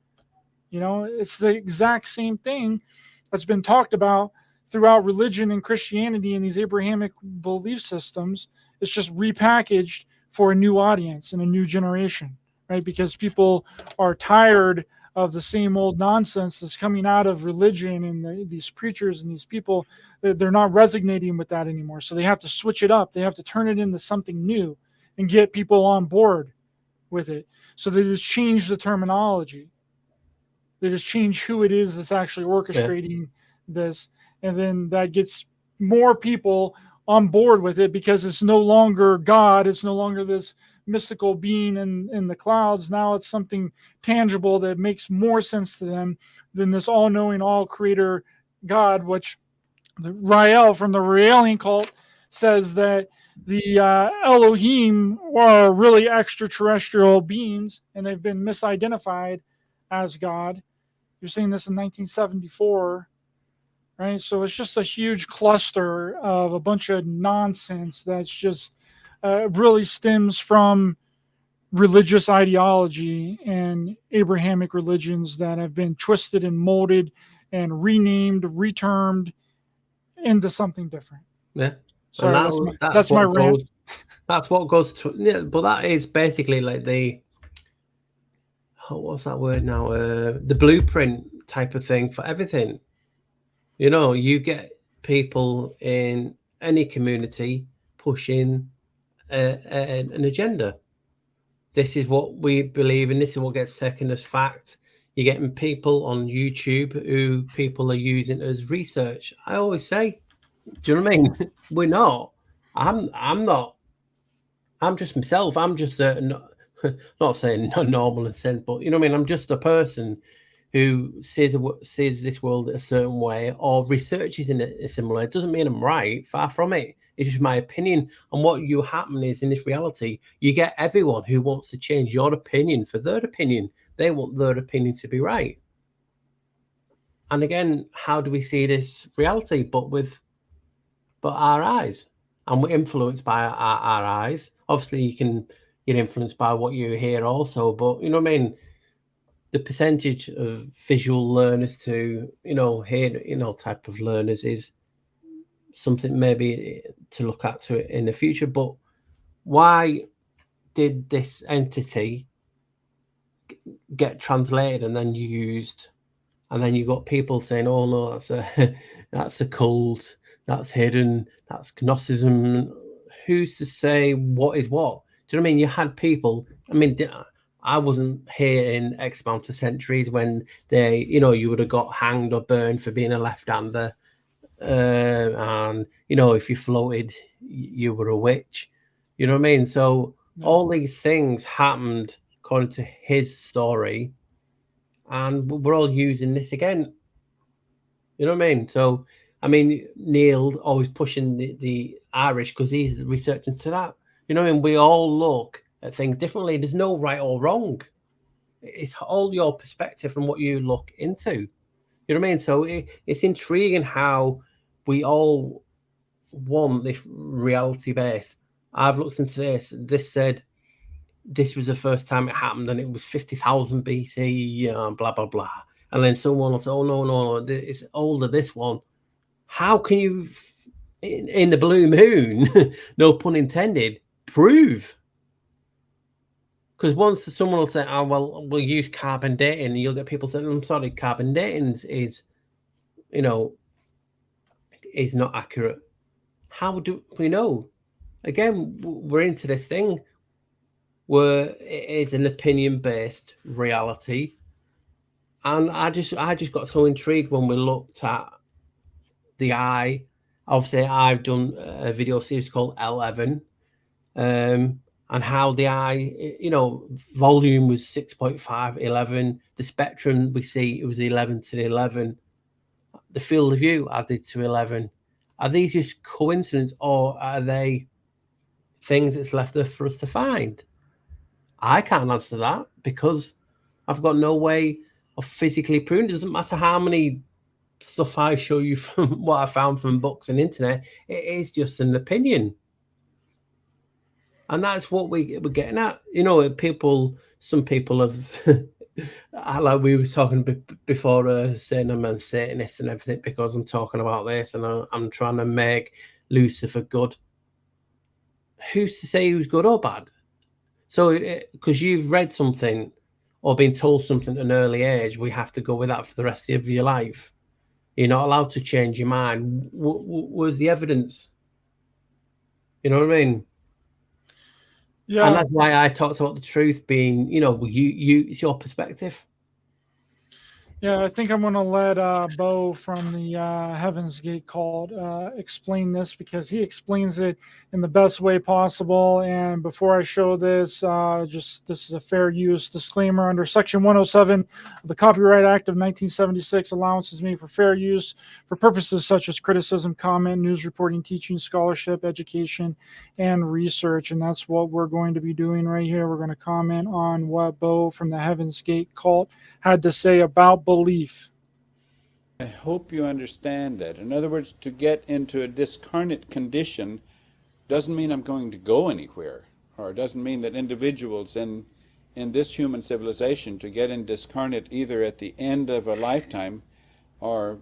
A: You know, it's the exact same thing that's been talked about throughout religion and Christianity and these Abrahamic belief systems. It's just repackaged for a new audience and a new generation, right? Because people are tired of the same old nonsense that's coming out of religion and these preachers and these people. They're not resonating with that anymore. So they have to switch it up. They have to turn it into something new and get people on board with it. So they just change the terminology. They just change who it is that's actually orchestrating this. And then that gets more people on board with it because it's no longer God. It's no longer this mystical being in the clouds. Now it's something tangible that makes more sense to them than this all-knowing, all-creator God, which the Rael from the Raelian cult says that the Elohim are really extraterrestrial beings and they've been misidentified as God. You're saying this in 1974, right? So it's just a huge cluster of a bunch of nonsense that's just really stems from religious ideology and Abrahamic religions that have been twisted and molded and renamed, retermed into something different.
B: Yeah.
A: Sorry, that's my rant.
B: That's what goes to, yeah, but that is basically like what's that word now? The blueprint type of thing for everything. You know, you get people in any community pushing an agenda. This is what we believe in. This is what gets taken as fact. You're getting people on YouTube who people are using as research. I always say, do you know what I mean? We're not. I'm not. I'm just myself. I'm just not saying not normal in a sense, but you know what I mean? I'm just a person who sees this world a certain way or researches in a similar way. It doesn't mean I'm right. Far from it. It's just my opinion. And what you happen is in this reality, you get everyone who wants to change your opinion for their opinion. They want their opinion to be right. And again, how do we see this reality? But our eyes. And we're influenced by our eyes. Obviously, you can get influenced by what you hear also. But, you know what I mean? The percentage of visual learners to, hear, type of learners is something maybe to look at in the future. But why did this entity get translated and then used? And then you got people saying, "Oh no, that's a cult. That's hidden. That's Gnocism." Who's to say what is what? Do you know what I mean? You had people. I mean, I wasn't here in X amount of centuries when you would have got hanged or burned for being a left-hander, and if you floated, you were a witch. You know what I mean? So all these things happened according to his story. And we're all using this again. You know what I mean? So, I mean, Neil always pushing the Irish because he's researching to that. You know, and we all look at things differently. There's no right or wrong. It's all your perspective and what you look into. You know what I mean? So it's intriguing how we all want this reality base. I've looked into this. This said this was the first time it happened, and it was 50,000 BC, blah, blah, blah. And then someone will say, oh, no, it's older, this one. How can you, in the blue moon, no pun intended, prove? Because once someone will say, oh, well, we'll use carbon dating, and you'll get people saying, I'm sorry, carbon dating is, you know, is not accurate. How do we know? Again, we're into this thing where it is an opinion-based reality. And I just got so intrigued when we looked at the eye. Obviously, I've done a video series called 11, and how the eye, you know, volume was 6.5, 11. The spectrum we see, it was 11 to 11. The field of view added to 11. Are these just coincidence, or are they things that's left there for us to find? I can't answer that because I've got no way of physically proving. It doesn't matter how many stuff I show you from what I found from books and internet. It is just an opinion. And that's what we're getting at. You know, some people have, like we were talking before, saying I'm a Satanist and everything because I'm talking about this and I'm trying to make Lucifer good. Who's to say who's good or bad? So, because you've read something or been told something at an early age, we have to go with that for the rest of your life. You're not allowed to change your mind. Where's the evidence? You know what I mean?
A: Yeah.
B: And that's why I talked about the truth being, you know, it's your perspective.
A: Yeah, I think I'm going to let Bo from the Heaven's Gate cult explain this because he explains it in the best way possible. And before I show this, this is a fair use disclaimer under Section 107 of the Copyright Act of 1976. Allowance is made for fair use for purposes such as criticism, comment, news reporting, teaching, scholarship, education, and research. And that's what we're going to be doing right here. We're going to comment on what Bo from the Heaven's Gate cult had to say about belief.
C: I hope you understand that. In other words, to get into a discarnate condition doesn't mean I'm going to go anywhere, or doesn't mean that individuals in this human civilization to get in discarnate either at the end of a lifetime or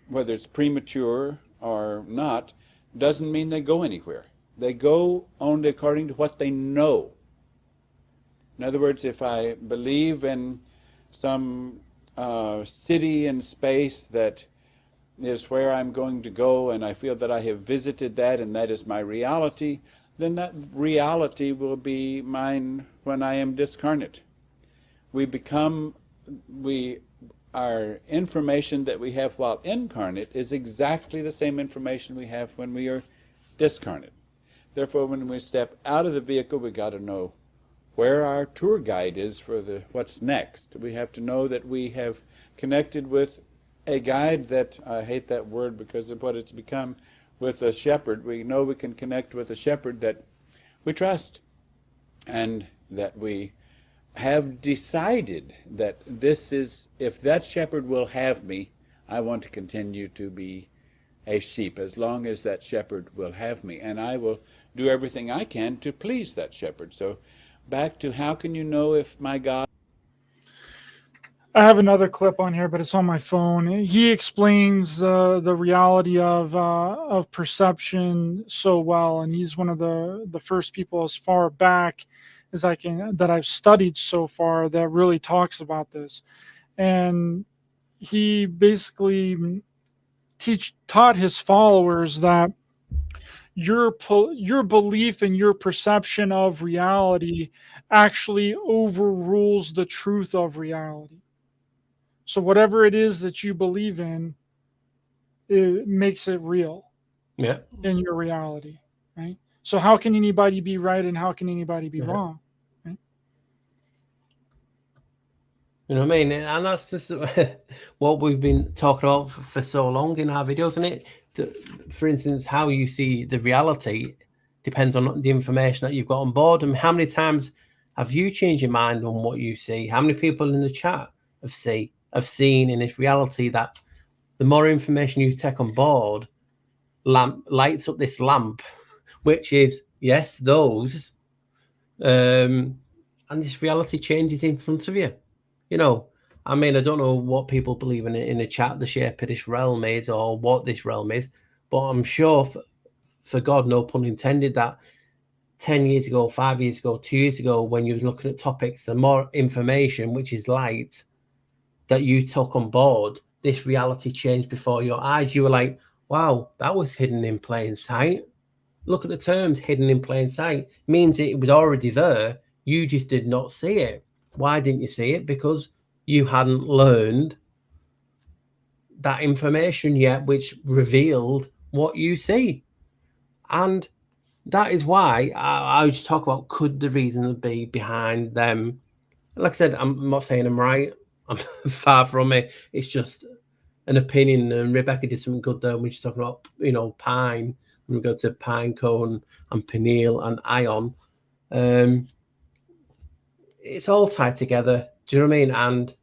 C: whether it's premature or not, doesn't mean they go anywhere. They go only according to what they know. In other words, if I believe in some city in space that is where I'm going to go, and I feel that I have visited that and that is my reality, then that reality will be mine when I am discarnate. Our information that we have while incarnate is exactly the same information we have when we are discarnate. Therefore, when we step out of the vehicle, we got to know where our tour guide is for what's next. We have to know that we have connected with a guide that, I hate that word because of what it's become, with a shepherd. We know we can connect with a shepherd that we trust, and that we have decided that this is, if that shepherd will have me, I want to continue to be a sheep as long as that shepherd will have me, and I will do everything I can to please that shepherd. So back to how can you know if my God...
A: I have another clip on here, but it's on my phone. He explains the reality of perception so well, and he's one of the first people as far back as that I've studied so far that really talks about this. And he basically taught his followers that your belief and your perception of reality actually overrules the truth of reality. So whatever it is that you believe in, it makes it real.
B: Yeah.
A: In your reality, right? So how can anybody be right and how can anybody be wrong? Right?
B: You know what I mean? And that's just what we've been talking about for so long in our videos, isn't it? For instance, how you see the reality Depends on the information that you've got on board. And how many times have you changed your mind on what you see? How many people in the chat have seen in this reality that the more information you take on board lights up this lamp, which is, yes, those, and this reality changes in front of you. You know, I mean, I don't know what people believe in the chat, the shape of this realm is, or what this realm is, but I'm sure, for God, no pun intended, that 10 years ago, 5 years ago, 2 years ago, when you were looking at topics, the more information, which is light, that you took on board, this reality changed before your eyes. You were like, wow, that was hidden in plain sight. Look at the terms, hidden in plain sight. Means it was already there. You just did not see it. Why didn't you see it? Because you hadn't learned that information yet, which revealed what you see. And that is why I just talk about, could the reason be behind them? Like I said, I'm not saying I'm right. I'm far from it. It's just an opinion. And Rebecca did something good there when she's talking about, you know, pine. When we go to pine cone and pineal and ion, it's all tied together. Do you know what I mean? And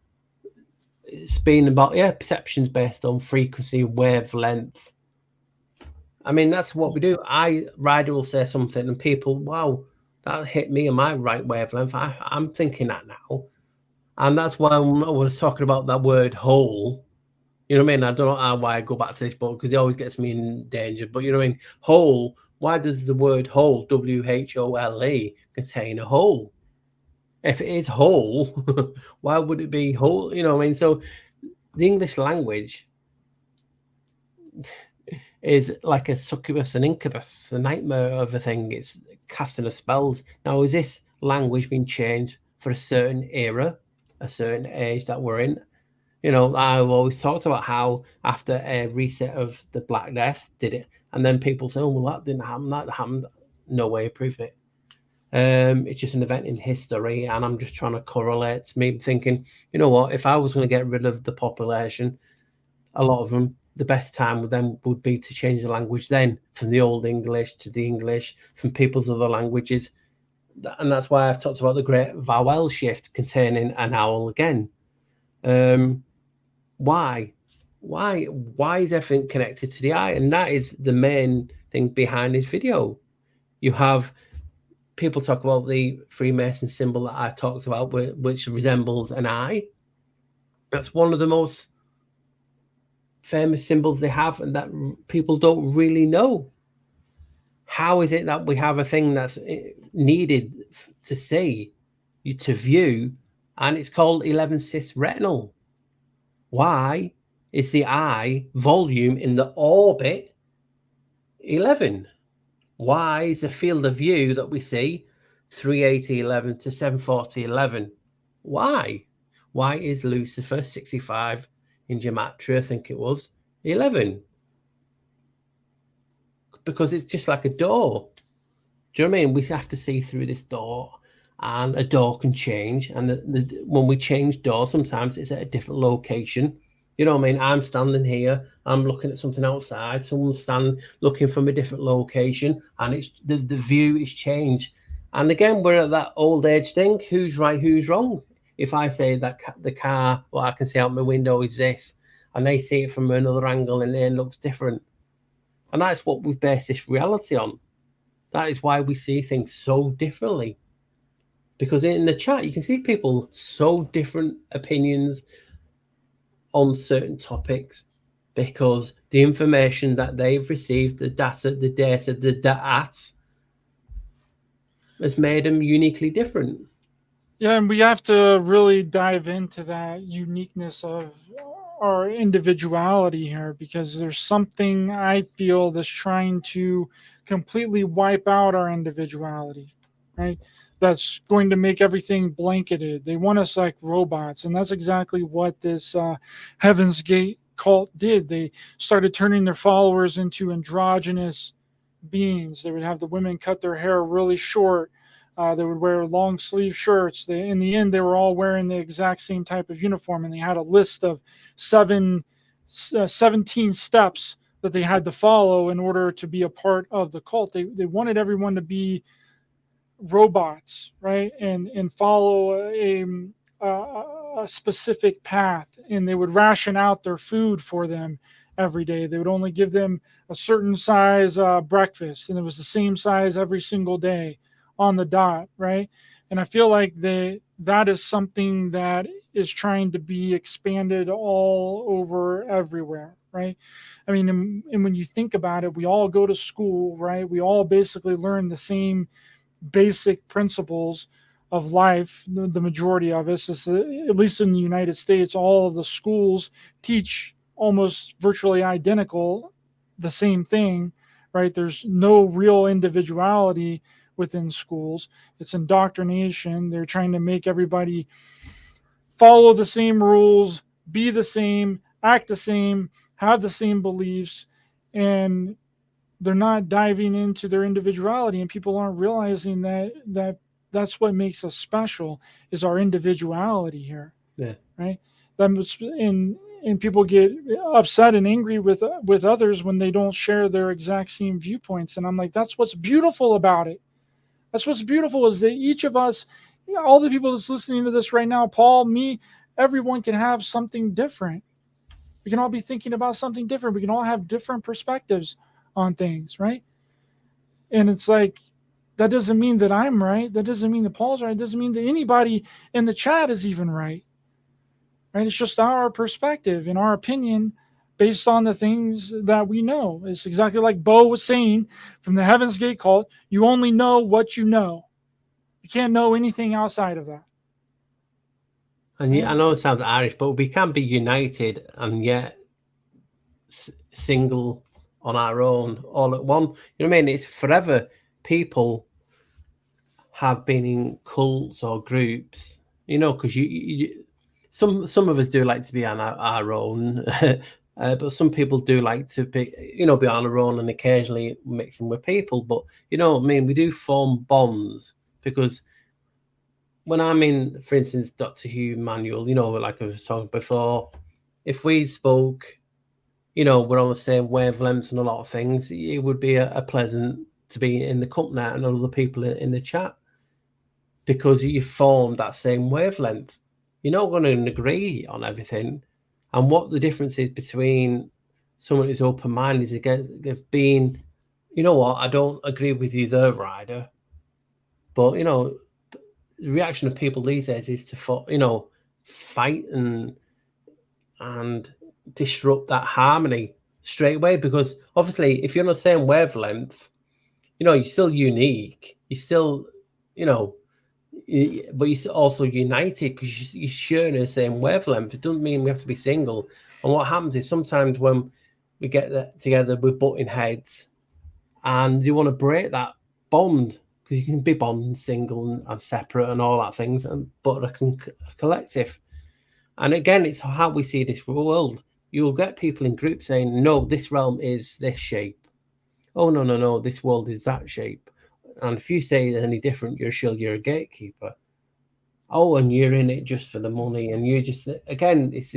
B: it's been about, perceptions based on frequency, wavelength. I mean, that's what we do. Ryder will say something and people, wow, that hit me on my right wavelength. I'm thinking that now. And that's why I was talking about that word whole. You know what I mean? I don't know why I go back to this book, because it always gets me in danger. But you know what I mean? Whole. Why does the word whole, WHOLE, contain a whole? If it is whole, why would it be whole? You know what I mean? So the English language is like a succubus and incubus, a nightmare of a thing. It's casting of spells. Now, is this language being changed for a certain era, a certain age that we're in? You know, I've always talked about how after a reset of the Black Death did it, and then people say, oh, well, that didn't happen, that happened. No way of proving it. It's just an event in history, and I'm just trying to correlate. Me thinking, you know what, if I was going to get rid of the population, a lot of them, the best time with them would be to change the language then, from the Old English to the English, from people's other languages. And that's why I've talked about the great vowel shift containing an owl again. Why is everything connected to the eye? And that is the main thing behind this video. You have people talk about the Freemason symbol that I talked about, which resembles an eye. That's one of the most famous symbols they have, and that people don't really know. How is it that we have a thing that's needed to see, to view, and it's called 11 cis retinal? Why is the eye volume in the orbit 11? Why is the field of view that we see 380-11 to 740-11? Why? Why is Lucifer 65 in gematria, I think it was, 11? Because it's just like a door. Do you know what I mean? We have to see through this door, and a door can change. And when we change doors, sometimes it's at a different location. You know what I mean? I'm standing here, I'm looking at something outside, someone's looking from a different location, and it's the view is changed. And again, we're at that old age thing. Who's right, who's wrong? If I say that the car, what I can see out my window is this, and they see it from another angle and it looks different. And that's what we've based this reality on. That is why we see things so differently. Because in the chat, you can see people so different opinions on certain topics, because the information that they've received, the data has made them uniquely different.
A: Yeah, and we have to really dive into that uniqueness of our individuality here, because there's something I feel that's trying to completely wipe out our individuality, right? That's going to make everything blanketed. They want us like robots, and that's exactly what this Heaven's Gate cult did. They started turning their followers into androgynous beings. They would have the women cut their hair really short. They would wear long sleeve shirts. In the end, they were all wearing the exact same type of uniform, and they had a list of 17 steps that they had to follow in order to be a part of the cult. They wanted everyone to be robots, right? And follow a specific path, and they would ration out their food for them every day. They would only give them a certain size breakfast, and it was the same size every single day on the dot, right? And I feel like that is something that is trying to be expanded all over everywhere, right? I mean, and when you think about it, we all go to school, right? We all basically learn the same basic principles of life. The majority of us, is, at least in the United States, all of the schools teach almost virtually identical the same thing, right? There's no real individuality within schools. It's indoctrination. They're trying to make everybody follow the same rules, be the same, act the same, have the same beliefs, and they're not diving into their individuality, and people aren't realizing that's what makes us special, is our individuality here.
B: Yeah.
A: Right. And people get upset and angry with others when they don't share their exact same viewpoints. And I'm like, that's what's beautiful about it. That's what's beautiful, is that each of us, all the people that's listening to this right now, Paul, me, everyone can have something different. We can all be thinking about something different. We can all have different perspectives on things, right? And it's like, that doesn't mean that I'm right. That doesn't mean that Paul's right. It doesn't mean that anybody in the chat is even right. Right? It's just our perspective and our opinion based on the things that we know. It's exactly like Bo was saying from the Heaven's Gate cult. You only know what you know. You can't know anything outside of that.
B: And I know it sounds Irish, but we can be united and yet single on our own, all at one. You know what I mean? It's forever. People have been in cults or groups, you know, because some of us do like to be on our own, but some people do like to be, you know, be on our own and occasionally mixing with people. But you know what I mean? We do form bonds, because when I'm in, for instance, Dr. Hugh Manuel, you know, like I was talking before, if we spoke, you know, we're on the same wavelengths and a lot of things, it would be a pleasant to be in the company and other people in the chat, because you form that same wavelength. You're not going to agree on everything. And what the difference is between someone who's open-minded is against being, you know what, I don't agree with you there, Ryder. But, you know, the reaction of people these days is to, you know, fight and disrupt that harmony straight away, because obviously if you're on the same wavelength, you know, you're still unique, you're still, you know, but you're also united because you're sharing the same wavelength. It doesn't mean we have to be single. And what happens is sometimes when we get together, we're butting heads, and you want to break that bond, because you can be bond single and separate and all that things, but a collective. And again, it's how we see this world. You'll get people in groups saying, no, this realm is this shape. Oh, no, this world is that shape. And if you say any different, you're a gatekeeper. Oh, and you're in it just for the money. And you just, again, it's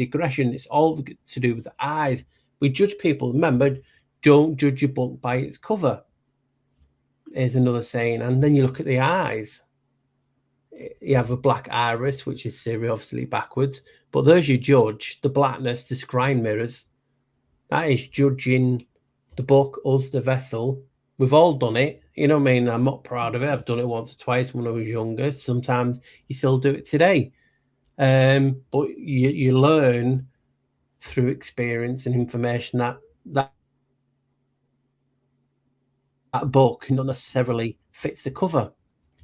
B: aggression. It's all to do with the eyes. We judge people. Remember, don't judge a book by its cover, is another saying. And then you look at the eyes. You have a black iris, which is obviously backwards. But there's your judge, the blackness, the scrying mirrors. That is judging the book, us, the vessel. We've all done it. You know what I mean? I'm not proud of it. I've done it once or twice when I was younger. Sometimes you still do it today. But you learn through experience and information that book not necessarily fits the cover.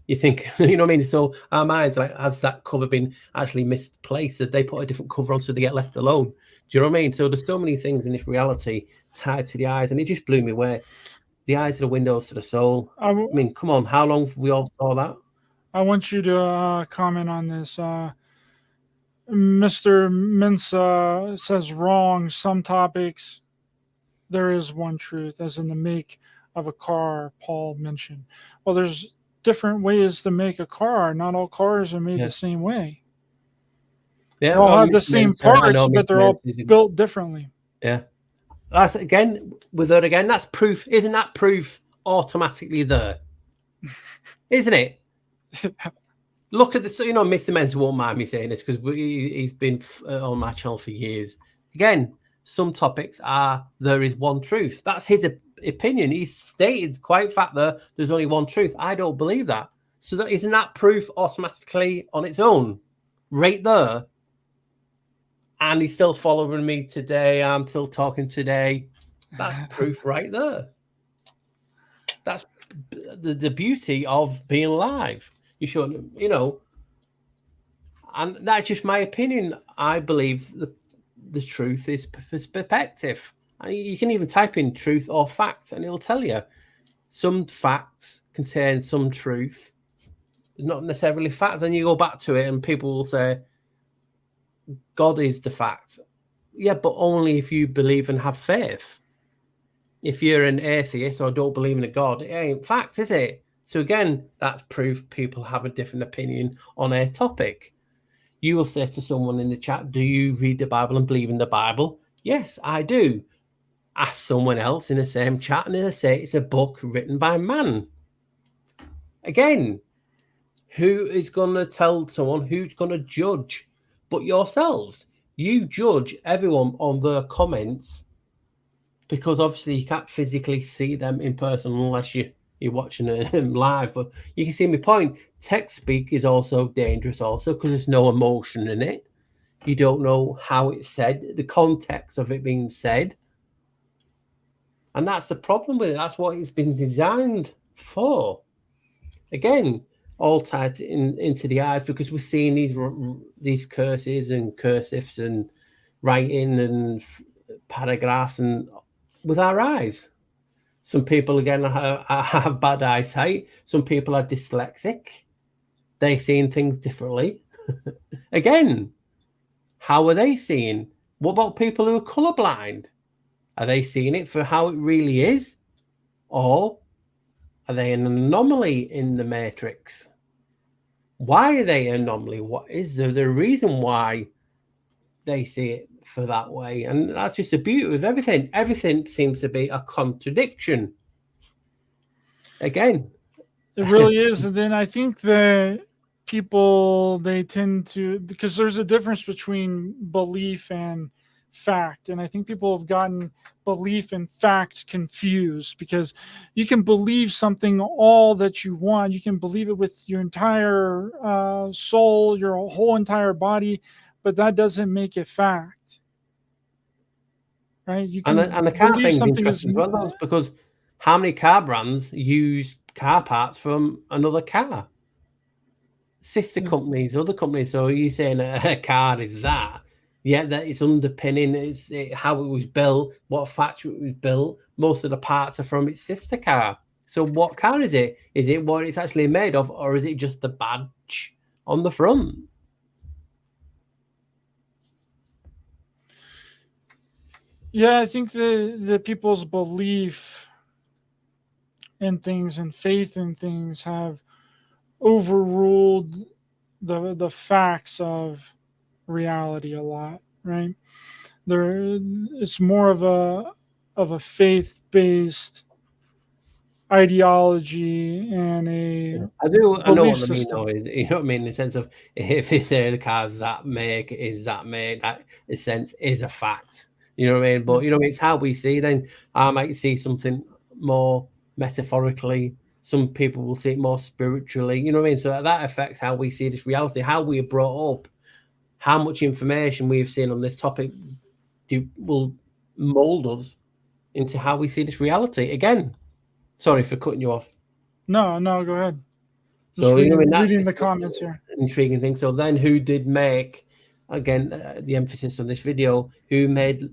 B: You think, you know what I mean? So our minds, like, has that cover been actually misplaced? That they put a different cover on so they get left alone? Do you know what I mean? So there's so many things in this reality tied to the eyes, and it just blew me away. The eyes are the windows to the soul. I mean, come on, how long have we all saw that?
A: I want you to comment on this. Mr. Mensa says wrong. Some topics, there is one truth, as in the make of a car Paul mentioned. Well, there's different ways to make a car. Not all cars are made the same way.
B: Yeah,
A: they all have the same parts, but they're all built differently.
B: Yeah. That's again with her again. That's proof. Isn't that proof automatically there? Isn't it? Look at this. You know, Mr. Mensa won't mind me saying this because he's been on my channel for years. Again, some topics are there is one truth. That's his opinion. He's stated quite fact there's only one truth. I don't believe that. So that isn't that proof automatically on its own, right there? And he's still following me today. I'm still talking today. That's proof right there. That's the beauty of being live. You should, you know, and that's just my opinion. I believe the truth is perspective. And you can even type in truth or fact, and it'll tell you some facts contain some truth, not necessarily facts. And you go back to it, and people will say, God is the fact. Yeah, but only if you believe and have faith. If you're an atheist or don't believe in a God, it ain't fact, is it? So again, that's proof people have a different opinion on a topic. You will say to someone in the chat, do you read the Bible and believe in the Bible? Yes, I do. Ask someone else in the same chat and they'll say it's a book written by man. Again, who is going to tell someone, who's going to judge but yourselves? You judge everyone on their comments because obviously you can't physically see them in person unless you're watching them live. But you can see my point. Text speak is also dangerous also because there's no emotion in it. You don't know how it's said, the context of it being said. And that's the problem with it. That's what it's been designed for. Again, all tied into the eyes because we're seeing these curses and cursives and writing and paragraphs and with our eyes. Some people, again, have bad eyesight. Some people are dyslexic. They're seeing things differently. Again, how are they seeing? What about people who are colorblind? Are they seeing it for how it really is? Or are they an anomaly in the matrix? Why are they an anomaly? What is the reason why they see it for that way? And that's just the beauty of everything. Everything seems to be a contradiction. Again.
A: It really is. And then I think that people, they tend to, because there's a difference between belief and fact. And I think people have gotten belief and fact confused because you can believe something all that you want. You can believe it with your entire soul, your whole entire body, but that doesn't make it fact. Right? You can
B: and the car
A: believe
B: thing's
A: something
B: interesting
A: is
B: as well, because how many car brands use car parts from another car? Sister companies, other companies. So you're saying a car is that? Yeah, that it's underpinning, it's how it was built, what factory it was built. Most of the parts are from its sister car. So what car is it? Is it what it's actually made of, or is it just the badge on the front?
A: Yeah, I think the people's belief in things and faith in things have overruled the facts of reality a lot, right? It's more of a faith-based ideology and
B: I know
A: belief
B: what I mean
A: system.
B: though, is, you know what I mean, in the sense of if you say the cars that in sense is a fact. You know what I mean? But you know, it's how we see. Then I might see something more metaphorically. Some people will see it more spiritually. You know what I mean? So that affects how we see this reality, how we are brought up, how much information we've seen on this topic will mold us into how we see this reality. Again, sorry for cutting you off.
A: No, go ahead.
B: So you know,
A: reading the comments here.
B: Intriguing thing. So then, who did make, again, the emphasis on this video? Who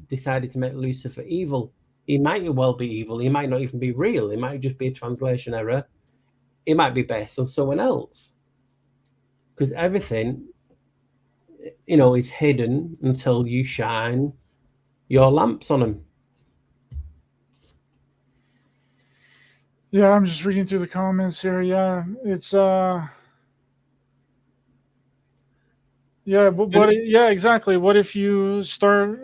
B: decided to make Lucifer evil? He might well be evil. He might not even be real. It might just be a translation error. It might be based on someone else. Because everything, you know, is hidden until you shine your lamps on them.
A: Yeah, I'm just reading through the comments here. Yeah, it's Yeah, but yeah, exactly. What if you start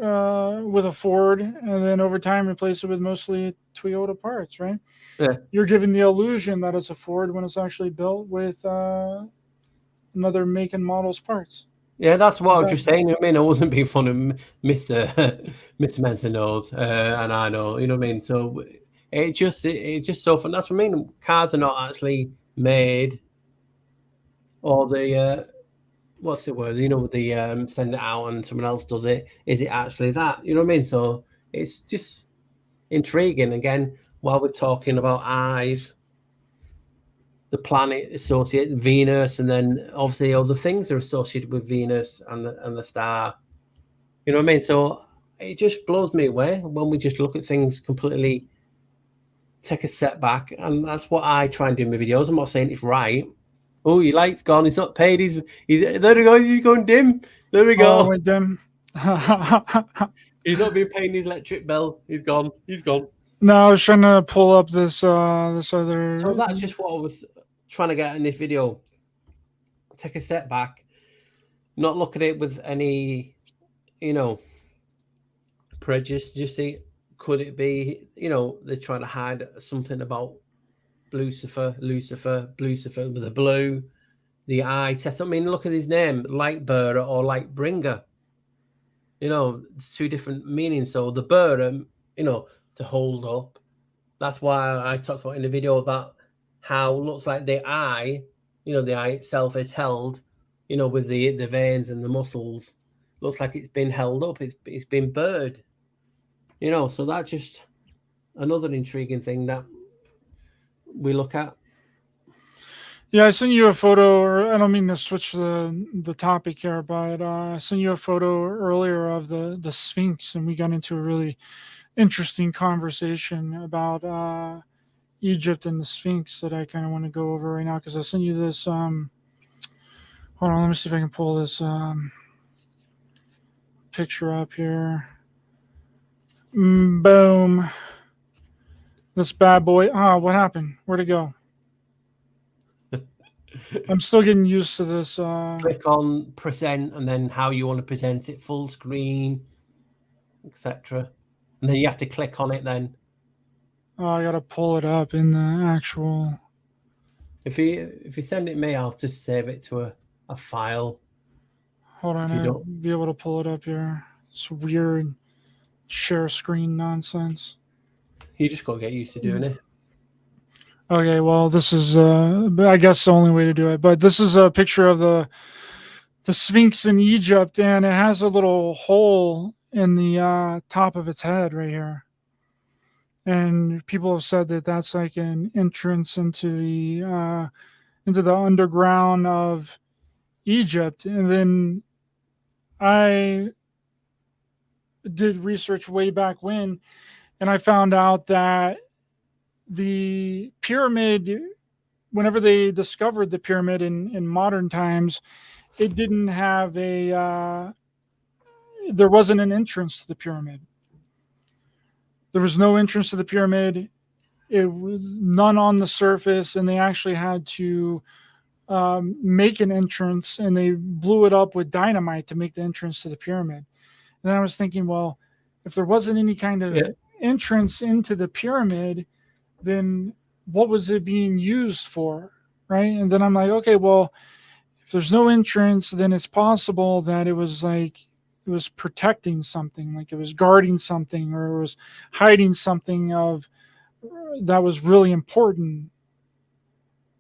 A: with a Ford and then over time replace it with mostly Toyota parts, right?
B: Yeah.
A: You're given the illusion that it's a Ford when it's actually built with another make and model's parts.
B: Yeah, that's what I was
A: Exactly.
B: just saying. I mean, I wasn't being funny, Mister Mister Mensa knows, and I know. You know what I mean? So it's just so fun. That's what I mean. Cars are not actually made, or the what's the word? You know, the send it out and someone else does it. Is it actually that? You know what I mean? So it's just intriguing. Again, while we're talking about eyes, the planet associated Venus, and then obviously other things are associated with Venus and the star. You know what I mean? So it just blows me away when we just look at things completely, take a step back, and that's what I try and do in my videos. I'm not saying it's right. Oh, your light's gone. He's not paid. He's there. We go. He's going dim. There we go.
A: Oh, wait, dim.
B: He's not been paying his electric bill. He's gone. He's gone.
A: No, I was trying to pull up this this other.
B: So that's just what I was trying to get in this video. Take a step back, not look at it with any, prejudice. Just see, could it be, they're trying to hide something about Lucifer with the blue, the eye set. I mean, look at his name, light bearer or light bringer. It's two different meanings. So the bearer, to hold up. That's why I talked about in the video about how it looks like the eye, the eye itself is held, with the veins and the muscles. Looks like it's been held up. It's been burred. So that's just another intriguing thing that we look at.
A: Yeah, I sent you a photo, or I don't mean to switch the topic here, but I sent you a photo earlier of the Sphinx, and we got into a really interesting conversation about Egypt and the Sphinx that I kind of want to go over right now, because I sent you this. Hold on, let me see if I can pull this picture up here. Boom. This bad boy. What happened? Where'd it go? I'm still getting used to this.
B: Click on present, and then how you want to present it, full screen, etc. And then you have to click on it then.
A: Oh, I gotta pull it up in the actual.
B: If you send it me, I'll just save it to a file.
A: Hold on, I'll be able to pull it up here. It's weird share screen nonsense.
B: You just gotta get used to doing it.
A: Okay, well, this is I guess the only way to do it. But this is a picture of the Sphinx in Egypt, and it has a little hole in the top of its head right here. And people have said that that's like an entrance into the underground of Egypt. And then I did research way back when, and I found out that the pyramid, whenever they discovered the pyramid in modern times, it didn't have there wasn't an entrance to the pyramid. There was no entrance to the pyramid. It was none on the surface, and they actually had to make an entrance, and they blew it up with dynamite to make the entrance to the pyramid. And I was thinking, well, if there wasn't any kind of entrance into the pyramid, then what was it being used for, right? And then I'm like, okay, well, if there's no entrance, then it's possible that it was protecting something, like it was guarding something, or it was hiding something that was really important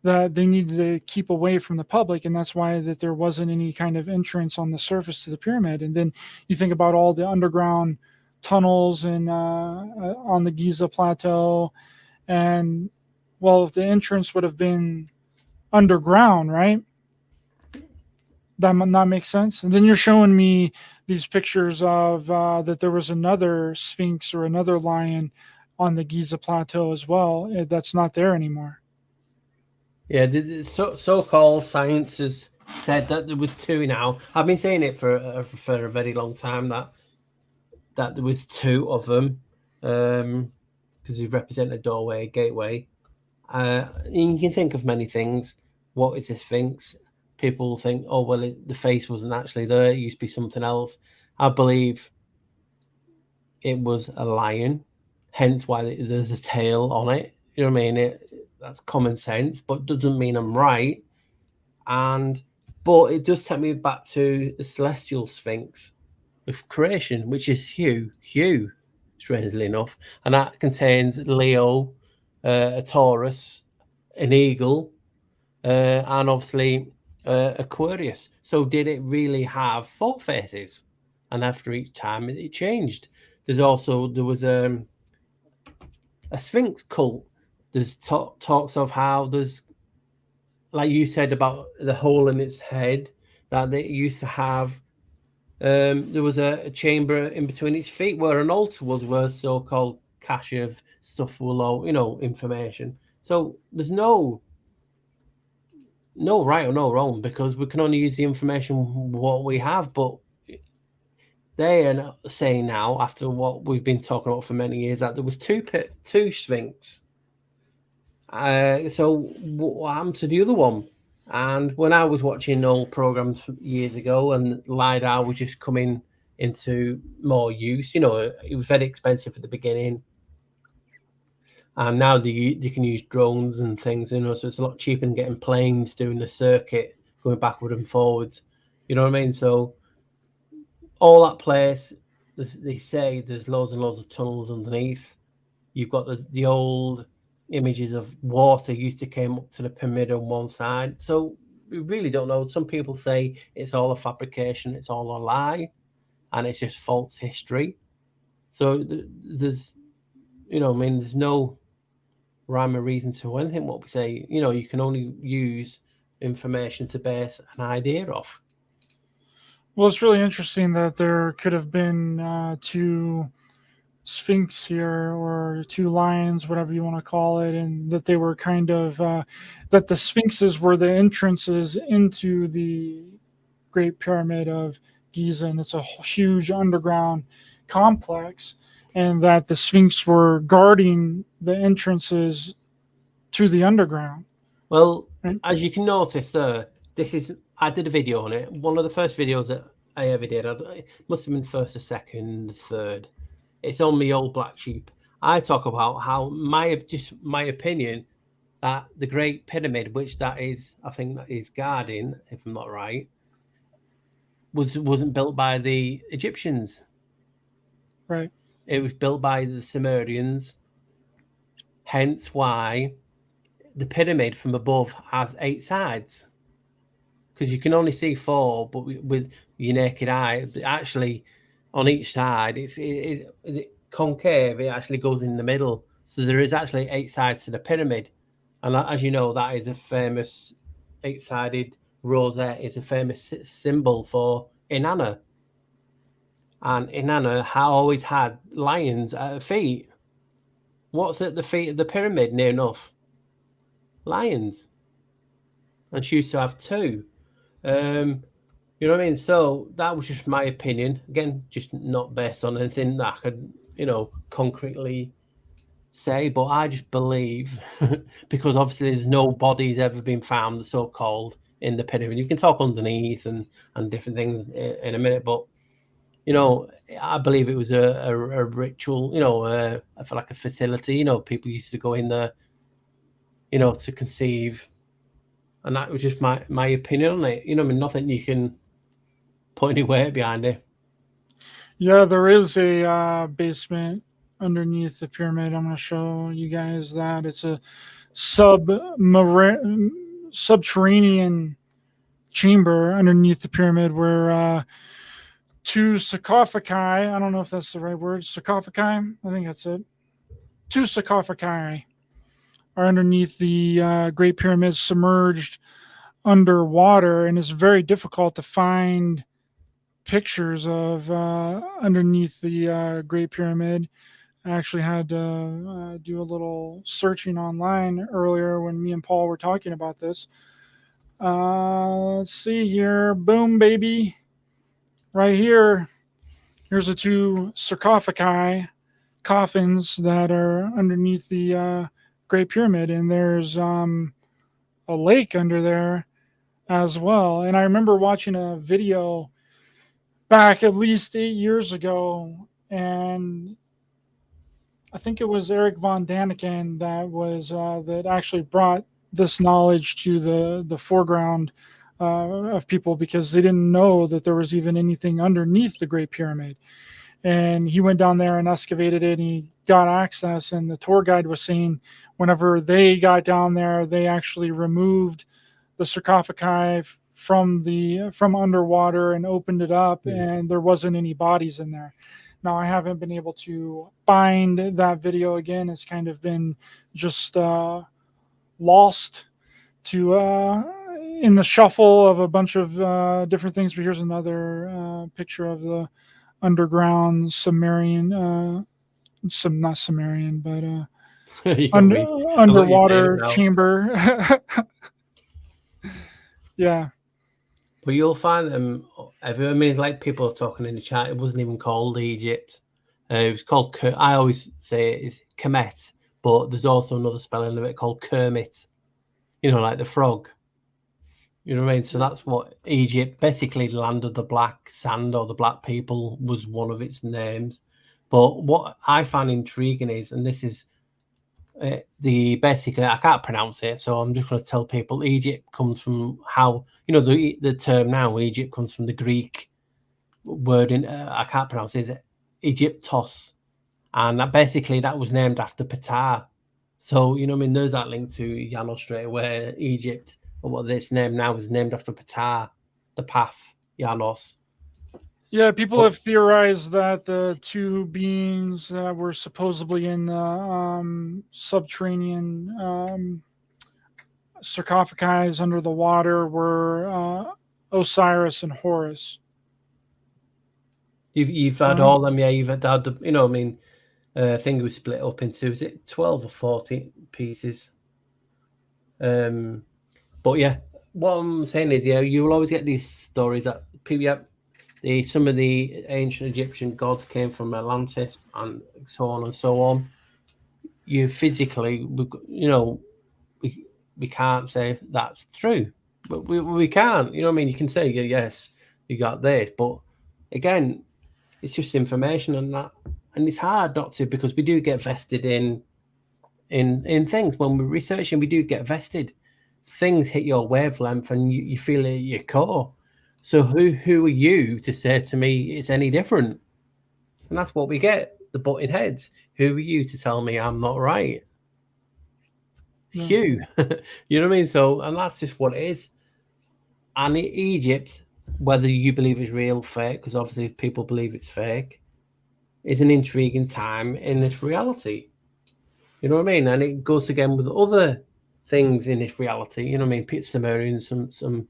A: that they needed to keep away from the public, and that's why that there wasn't any kind of entrance on the surface to the pyramid. And then you think about all the underground tunnels and on the Giza plateau, and well, if the entrance would have been underground, right? That might not make sense. And then you're showing me these pictures of that there was another Sphinx or another lion on the Giza plateau as well. That's not there anymore. Yeah,
B: the so-called science has said that there was two now. I've been saying it for a very long time that there was two of them, because they represent a doorway, a gateway. You can think of many things. What is a Sphinx? people think, oh, well, the face wasn't actually there. It used to be something else. I believe it was a lion, hence why there's a tail on it. You know what I mean? That's common sense, but doesn't mean I'm right. But it does take me back to the celestial sphinx of creation, which is Hugh, strangely enough, and that contains Leo, a Taurus, an eagle, and obviously Aquarius. So did it really have 4 faces? And after each time it changed. There was a Sphinx cult. There's talks of how there's, like you said about the hole in its head, that they used to have. There was a chamber in between its feet where an altar was, where so-called cache of stuff will, information. So there's no right or no wrong, because we can only use the information what we have. But they are saying now, after what we've been talking about for many years, that there was two Sphinx. So what happened to the other one? And when I was watching old programs years ago, and LiDAR was just coming into more use, it was very expensive at the beginning. And now they can use drones and things, so it's a lot cheaper than getting planes doing the circuit, going backward and forwards. You know what I mean? So all that place, they say there's loads and loads of tunnels underneath. You've got the old images of water used to came up to the pyramid on one side. So we really don't know. Some people say it's all a fabrication, it's all a lie, and it's just false history. So there's, there's no rhyme or reason to anything what we say. You can only use information to base an idea off.
A: Well, it's really interesting that there could have been 2 Sphinx here, or 2 lions, whatever you want to call it, and that they were kind of that the Sphinxes were the entrances into the Great Pyramid of Giza, and it's a huge underground complex, and that the Sphinx were guarding the entrances to the underground.
B: Well, as you can notice there, I did a video on it. One of the first videos that I ever did. It must have been first or second, third. It's on me old black sheep. I talk about how my opinion that the Great Pyramid, which I think that is guarding, if I'm not right, wasn't built by the Egyptians.
A: Right.
B: It was built by the Sumerians. Hence why the pyramid from above has 8 sides. Because you can only see 4, but with your naked eye, actually on each side, is it concave? It actually goes in the middle. So there is actually 8 sides to the pyramid. And as you know, that is a famous 8-sided rosette, is a famous symbol for Inanna. And Inanna always had lions at her feet. What's at the feet of the pyramid near enough? Lions. And she used to have 2. You know what I mean? So that was just my opinion. Again, just not based on anything that I could, concretely say. But I just believe, because obviously there's no bodies ever been found, so-called, in the pyramid. You can talk underneath and different things in a minute. But, I believe it was a ritual, for like a fertility. People used to go in there, to conceive. And that was just my opinion on it. Nothing you can put any weight behind it.
A: Yeah, there is a basement underneath the pyramid. I'm going to show you guys that. It's a subterranean chamber underneath the pyramid where 2 sarcophagi, I don't know if that's the right word, sarcophagi, I think that's it. 2 sarcophagi are underneath the Great Pyramid, submerged underwater, and it's very difficult to find pictures of underneath the Great Pyramid. I actually had to do a little searching online earlier when me and Paul were talking about this. Let's see here. Boom, baby. Right here. Here's the 2 sarcophagi, coffins that are underneath the Great Pyramid, and there's a lake under there as well. And I remember watching a video back at least 8 years ago, and I think it was Eric von Daniken that actually brought this knowledge to the foreground of people, because they didn't know that there was even anything underneath the Great Pyramid. And he went down there and excavated it, and he got access. And the tour guide was saying whenever they got down there, they actually removed the sarcophagi from underwater and opened it up, and there wasn't any bodies in there. Now, I haven't been able to find that video again. It's kind of been just lost to in the shuffle of a bunch of different things. But here's another picture of the underground Sumerian, not Sumerian, but underwater chamber. Yeah.
B: But you'll find them everywhere. I mean, like people are talking in the chat, it wasn't even called Egypt. It was called, I always say it is Kemet, but there's also another spelling of it called Kermit. You know, like the frog. You know what I mean? So that's what Egypt, basically the land of the black sand or the black people, was one of its names. But what I find intriguing is, and this is basically, I can't pronounce it, so I'm just going to tell people Egypt comes from how, you know, the term now Egypt comes from the Greek word in I can't pronounce it, is it Egyptos, and that was named after Ptah. So, you know what I mean, there's that link to Janos straight away. Egypt, or what this name now, is named after Ptah, the path, Janos.
A: Yeah, people have theorized that the two beings that were supposedly in the subterranean sarcophagi under the water were Osiris and Horus.
B: You've had all them, yeah. You've had the, you know, I mean, I think it was split up into, is it 12 or 14 pieces? But yeah, what I'm saying is, yeah, you will always get these stories that people, yeah, some of the ancient Egyptian gods came from Atlantis and so on and so on. You physically, you know, we can't say that's true, but we can't. You know what I mean? You can say, yes, you got this, but again, it's just information, and it's hard not to, because we do get vested in things. When we're researching, we do get vested. Things hit your wavelength, and you feel it at your core. So who are you to say to me it's any different? And that's what we get, the butting heads. Who are you to tell me I'm not right? Yeah. You know what I mean? So, and that's just what it is. And Egypt, whether you believe it's real, fake, because obviously people believe it's fake, is an intriguing time in this reality. You know what I mean? And it goes again with other things in this reality. You know what I mean? Sumerians, some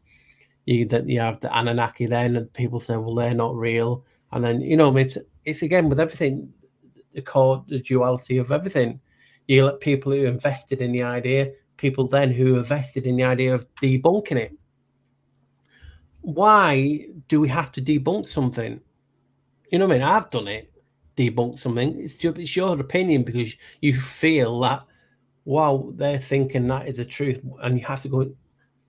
B: you have the Anunnaki then, and people say, well, they're not real. And then, you know, it's again with everything, the duality of everything. You let people who invested in the idea, people then who are vested in the idea of debunking it. Why do we have to debunk something? You know what I mean? I've done it, debunk something. It's your opinion, because you feel that, wow, they're thinking that is the truth, and you have to go.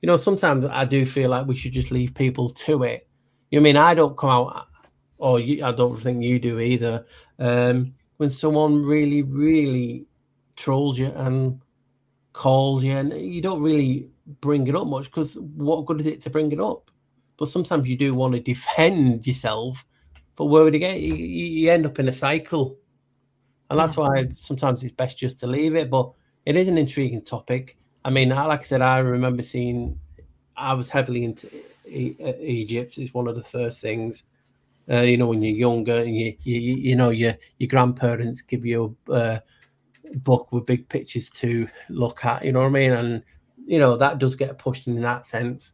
B: You know, sometimes I do feel like we should just leave people to it. You know what I mean? I don't come out, or I don't think you do either. When someone really, really trolls you and calls you, and you don't really bring it up much, because what good is it to bring it up? But sometimes you do want to defend yourself. But where would you get? You end up in a cycle. And that's why sometimes it's best just to leave it. But it is an intriguing topic. I mean, like I said, I remember I was heavily into Egypt. It's one of the first things, you know, when you're younger, and you know, your grandparents give you a book with big pictures to look at, you know what I mean? And, you know, that does get pushed in that sense.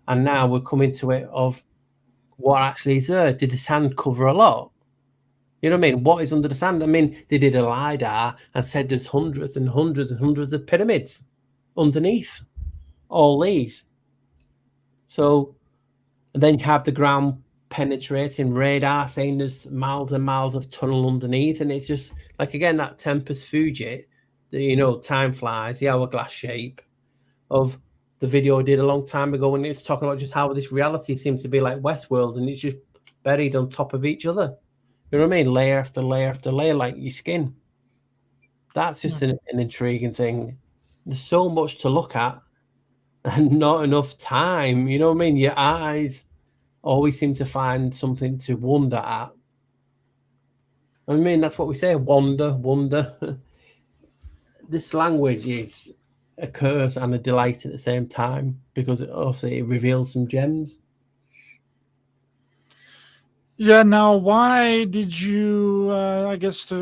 B: And now we're coming to it of what actually is there. Did the sand cover a lot? You know what I mean? What is under the sand? I mean, they did a LiDAR and said there's hundreds and hundreds and hundreds of pyramids underneath all these. So, and then you have the ground penetrating radar saying there's miles and miles of tunnel underneath. And it's just like, again, that Tempest Fugit, you know, time flies, the hourglass shape of the video I did a long time ago when it's talking about just how this reality seems to be like Westworld, and it's just buried on top of each other. You know what I mean? Layer after layer after layer, like your skin. That's just an intriguing thing. There's so much to look at and not enough time. You know what I mean? Your eyes always seem to find something to wonder at. I mean, that's what we say, wonder. This language is a curse and a delight at the same time, because obviously it reveals some gems.
A: Yeah, now why did you, I guess to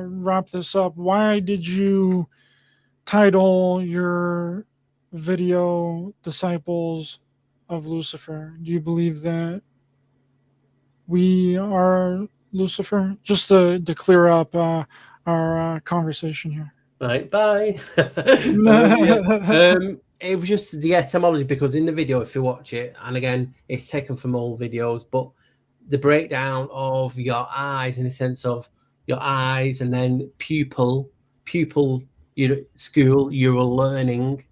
A: wrap this up, why did you title your video Disciples of Lucifer? Do you believe that we are Lucifer? Just to clear up our conversation here.
B: Right, bye. It was just the etymology, because in the video, if you watch it, and again, it's taken from old videos, but the breakdown of your eyes in the sense of your eyes, and then pupil, your school, you were learning,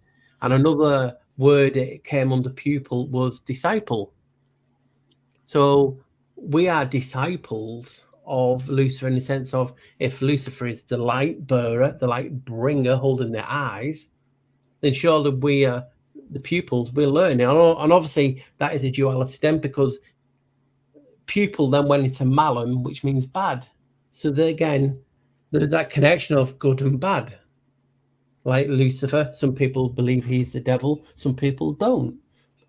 B: and another word it came under pupil was disciple. So we are disciples of Lucifer in the sense of, if Lucifer is the light bearer, the light bringer holding the eyes, then surely we are the pupils, we're learning. And obviously that is a duality then, because pupil then went into malum, which means bad. So there again, there's that connection of good and bad. Like Lucifer, some people believe he's the devil, some people don't.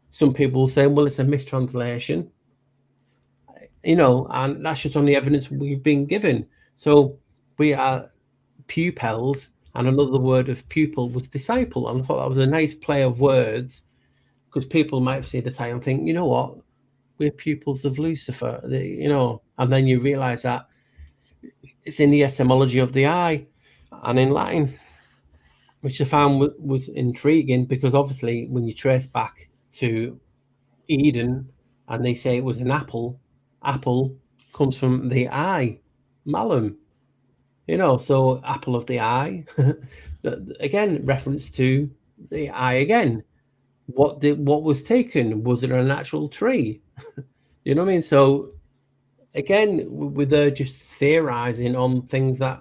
B: Some people say, well, it's a mistranslation, and that's just on the evidence we've been given. So we are pupils, and another word of pupil was disciple. And I thought that was a nice play of words, because people might see the title and think, you know what, we're pupils of Lucifer, and then you realize that it's in the etymology of the eye and in Latin, which I found was intriguing, because obviously when you trace back to Eden and they say it was an apple comes from the eye, malum, so apple of the eye. Again, reference to the eye again. What was taken? Was it a natural tree? You know what I mean? So again, with just theorizing on things that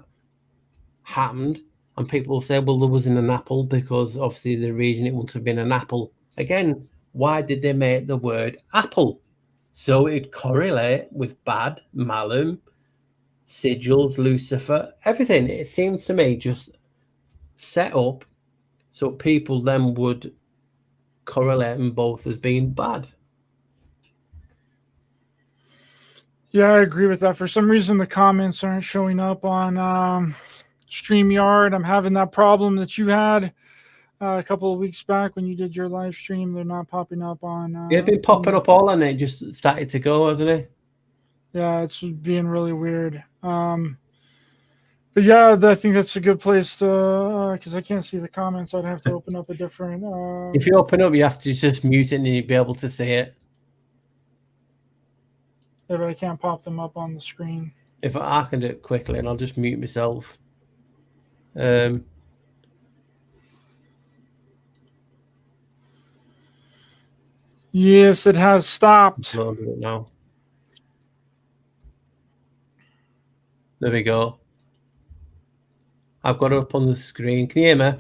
B: happened, and people say, well, there wasn't an apple because obviously the region it wouldn't have been an apple. Again, why did they make the word apple? So it correlate with bad, malum, sigils, Lucifer, everything. It seems to me just set up so people then would correlate them both as being bad.
A: Yeah, I agree with that. For some reason, the comments aren't showing up on StreamYard. I'm having that problem that you had a couple of weeks back when you did your live stream. They're not popping up on.
B: It's been popping up all, and it just started to go, hasn't it?
A: Yeah, it's being really weird. But yeah, I think that's a good place to, because I can't see the comments. I'd have to open up a different.
B: If you open up, you have to just mute it, and you'll be able to see it.
A: Yeah, but I can't pop them up on the screen.
B: If I can do it quickly, and I'll just mute myself.
A: Yes, it has stopped.
B: I'll do it now. There we go. I've got it up on the screen. Can you hear me?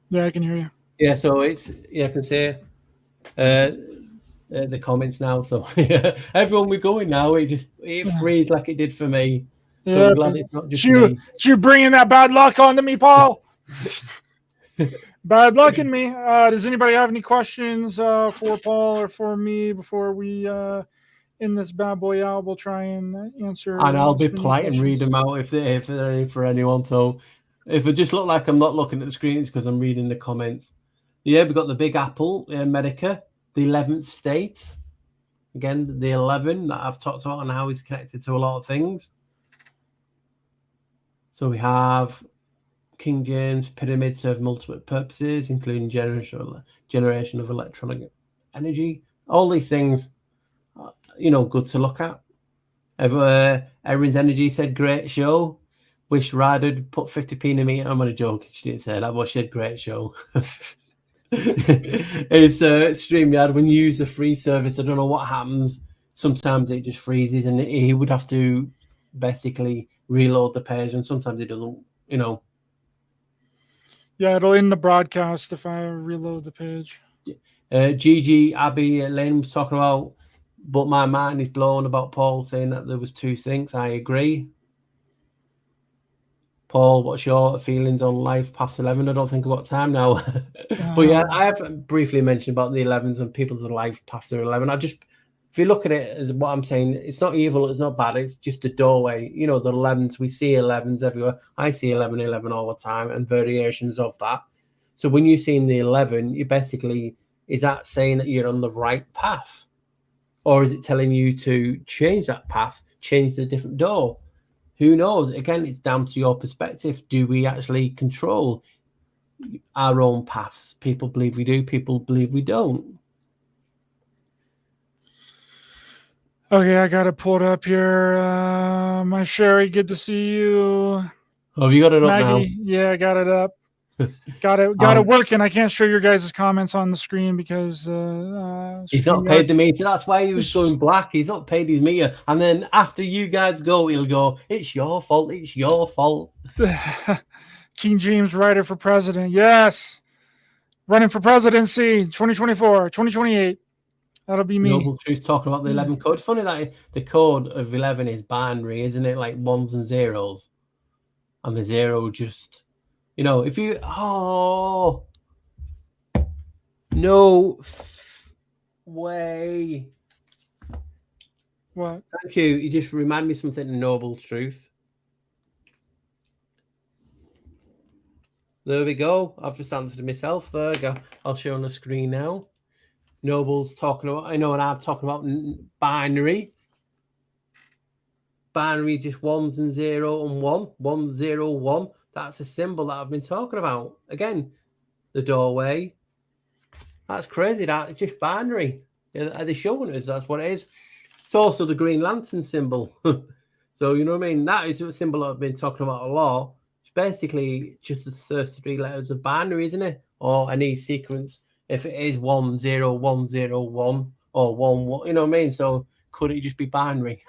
A: Yeah, I can hear you.
B: Yeah, so I can see the comments now. So everyone we're going now, it frees like it did for me. So
A: Yeah,
B: I'm glad it's not just me.
A: You bringing that bad luck onto me, Paul? Bad luck in me. Does anybody have any questions for Paul or for me before we end this bad boy out? We'll try and answer.
B: And I'll be polite and read them out if they're for anyone. So if it just look like I'm not looking at the screen, it's because I'm reading the comments. Yeah, we've got the Big Apple in America, the 11th state. Again, the 11 that I've talked about and how it's connected to a lot of things. So we have King James pyramids serve multiple purposes, including generation of electronic energy. All these things, good to look at. Erin's Energy said, great show. Wish Ryder put 50p in a meter. I'm going to joke. She didn't say that, but she said, great show. It's StreamYard. When you use the free service, I don't know what happens. Sometimes it just freezes, and he would have to basically reload the page, and sometimes it doesn't. You know.
A: Yeah, it'll end the broadcast if I reload the page.
B: Gigi Abby Lane was talking about, but my mind is blown about Paul saying that there was two things. I agree. Paul, what's your feelings on life past 11? I don't think I've got time now. But yeah, I have briefly mentioned about the 11s and people's life past their 11. If you look at it as what I'm saying, it's not evil, it's not bad, it's just a doorway. You know, the 11s, we see 11s everywhere. I see 11 all the time and variations of that. So when you're seeing the 11, you basically, is that saying that you're on the right path? Or is it telling you to change that path, change the different door? Who knows? Again, it's down to your perspective. Do we actually control our own paths? People believe we do. People believe we don't.
A: Okay, I got it pulled up here. My Sherry, good to see you.
B: Oh, have you got it up
A: Maggie, yeah, I got it up. Got it working. I can't show your guys' comments on the screen because
B: he's not paid the meter. That's why he was going black. He's not paid his meter. And then after you guys go, he'll go, it's your fault. It's your fault.
A: King James Ryder for president. Yes. Running for presidency 2024, 2028. That'll be me.
B: Noble Truth talking about the 11 code. It's funny that the code of 11 is binary, isn't it? Like ones and zeros. And the zero just, you know, if you, no way.
A: What?
B: Thank you. You just remind me something, Noble Truth. There we go. I've just answered myself. There we go. I'll show on the screen now. Noble's talking about, I know, and I'm talking about binary. Binary, just ones and 0 and 1. 1, 0, 1. That's a symbol that I've been talking about. Again, the doorway. That's crazy. That it's just binary. Are they showing us that's what it is? It's also the Green Lantern symbol. So, you know what I mean? That is a symbol I've been talking about a lot. It's basically just the first 3 letters of binary, isn't it? Or any sequence. If it is 1, 0, 1, 0, 1, or 1, 1, you know what I mean? So, could it just be binary?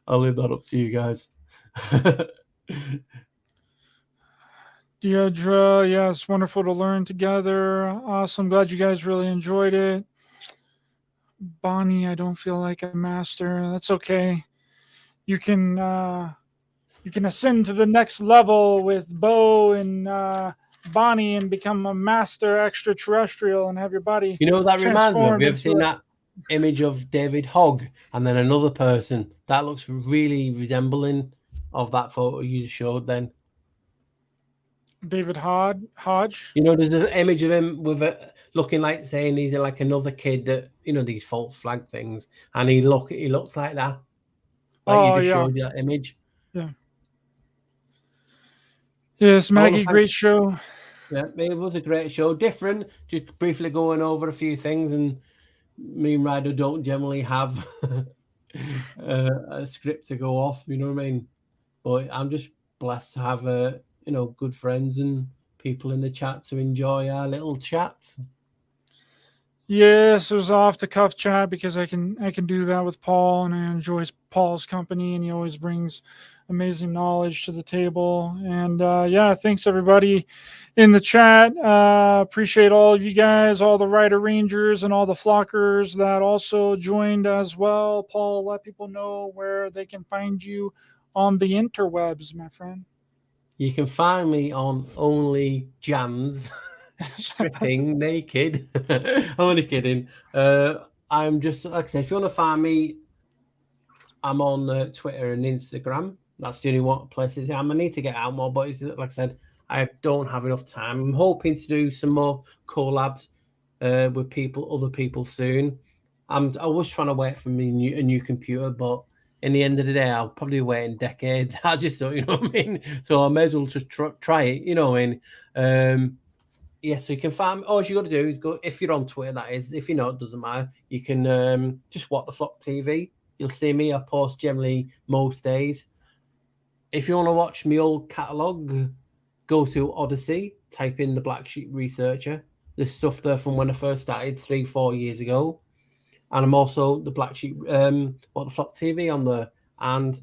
B: I'll leave that up to you guys.
A: Deidre, yes, wonderful to learn together. Awesome. Glad you guys really enjoyed it. Bonnie, I don't feel like a master. That's okay. You can ascend to the next level with Bo and Bonnie and become a master extraterrestrial and have your body.
B: You know what that reminds me of? Have you ever seen that image of David Hogg and then another person? That looks really resembling of that photo you showed then.
A: David Hodge.
B: You know, there's an image of him with looking like saying he's like another kid that, you know, these false flag things, and he looks like that. Like you just showed you that image.
A: Yeah. Yes, Maggie, great show.
B: Yeah, it was a great show. Different, just briefly going over a few things, and me and Ryder don't generally have a script to go off, you know what I mean? But I'm just blessed to have you know, good friends and people in the chat to enjoy our little chats.
A: Yes, it was off the cuff chat because I can do that with Paul, and I enjoy Paul's company, and he always brings amazing knowledge to the table. And yeah, thanks everybody in the chat. Appreciate all of you guys, all the Ryder Rangers and all the flockers that also joined as well. Paul, let people know where they can find you on the interwebs, my friend.
B: You can find me on Only Jans. Stripping naked. I'm only kidding. I'm just, like I said, if you want to find me, I'm on Twitter and Instagram. That's the only one places I need to get out more, but it's, like I said, I don't have enough time. I'm hoping to do some more collabs with other people soon. I was trying to wait for me a new computer, but in the end of the day, I'll probably wait in decades. I just don't, you know what I mean? So I may as well just try it, you know what I mean? Yeah, so you can find me. All you got to do is go, if you're on Twitter, that is. If you're not, it doesn't matter. You can just What the Flock TV. You'll see me. I post generally most days. If you want to watch my old catalogue, go to Odysee, type in the Black Sheep Researcher, There's stuff there from when I first started 3-4 years ago, and I'm also the Black Sheep, what the Flock TV on there, and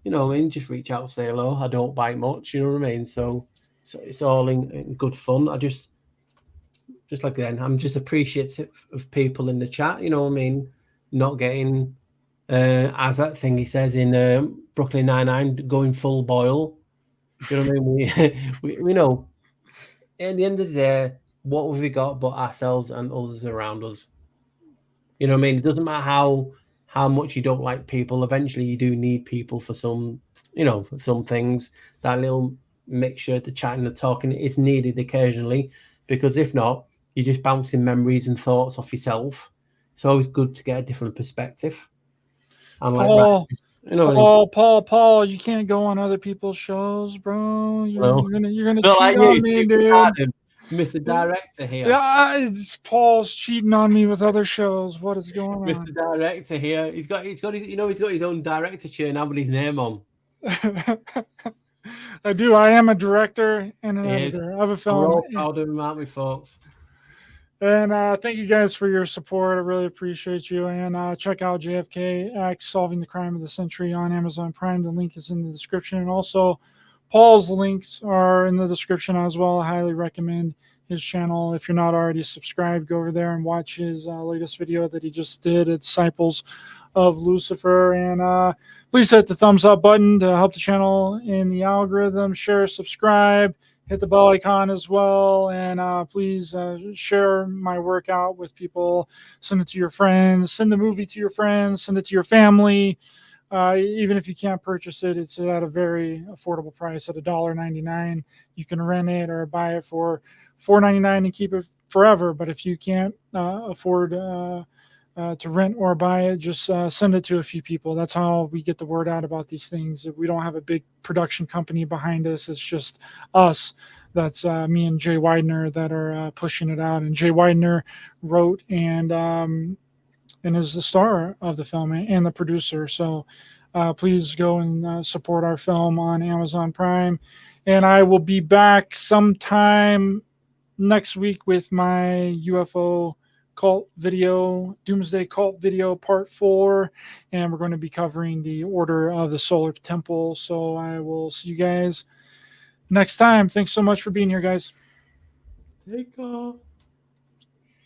B: you know, what I mean, just reach out, say hello. I don't bite much, you know what I mean. So it's all in good fun. I just like then, I'm just appreciative of people in the chat, you know what I mean, not getting as that thing he says in Brooklyn Nine-Nine, going full boil. You know what I mean? We know at the end of the day, what have we got but ourselves and others around us? You know what I mean? It doesn't matter how much you don't like people. Eventually, you do need people for some, you know, for some things. That little mixture, the chatting, the talking is needed occasionally, because if not, you're just bouncing memories and thoughts off yourself. It's always good to get a different perspective. And like,
A: Paul,
B: you know,
A: Paul, you can't go on other people's shows, bro. You're gonna
B: not
A: cheat
B: like
A: on
B: you,
A: me,
B: Steve
A: dude.
B: Garden, Mr. Director here.
A: Yeah, Paul's cheating on me with other shows. What is going on?
B: Mr. Director here. He's got his, you know, he's got his own director chair now with his name on.
A: I do. I am a director and an
B: He is.
A: editor of a
B: We're
A: film.
B: all proud of him, aren't we, folks?
A: And thank you guys for your support. I really appreciate you. And check out JFK X Solving the Crime of the Century on Amazon Prime. The link is in the description. And also, Paul's links are in the description as well. I highly recommend his channel. If you're not already subscribed, go over there and watch his latest video that he just did at Disciples of Lucifer. And please hit the thumbs up button to help the channel in the algorithm. Share, subscribe. Hit the bell icon as well, and please share my work out with people. Send it to your friends. Send the movie to your friends. Send it to your family. Even if you can't purchase it, it's at a very affordable price at $1.99. You can rent it or buy it for $4.99 and keep it forever. But if you can't afford to rent or buy it, just send it to a few people. That's how we get the word out about these things. We don't have a big production company behind us. It's just us. That's me and Jay Widener that are pushing it out. And Jay Widener wrote and is the star of the film and the producer. So please go and support our film on Amazon Prime. And I will be back sometime next week with my UFO cult video, Doomsday Cult video part 4, and we're going to be covering the Order of the Solar Temple. So I will see you guys next time. Thanks so much for being here, guys.
B: Take off.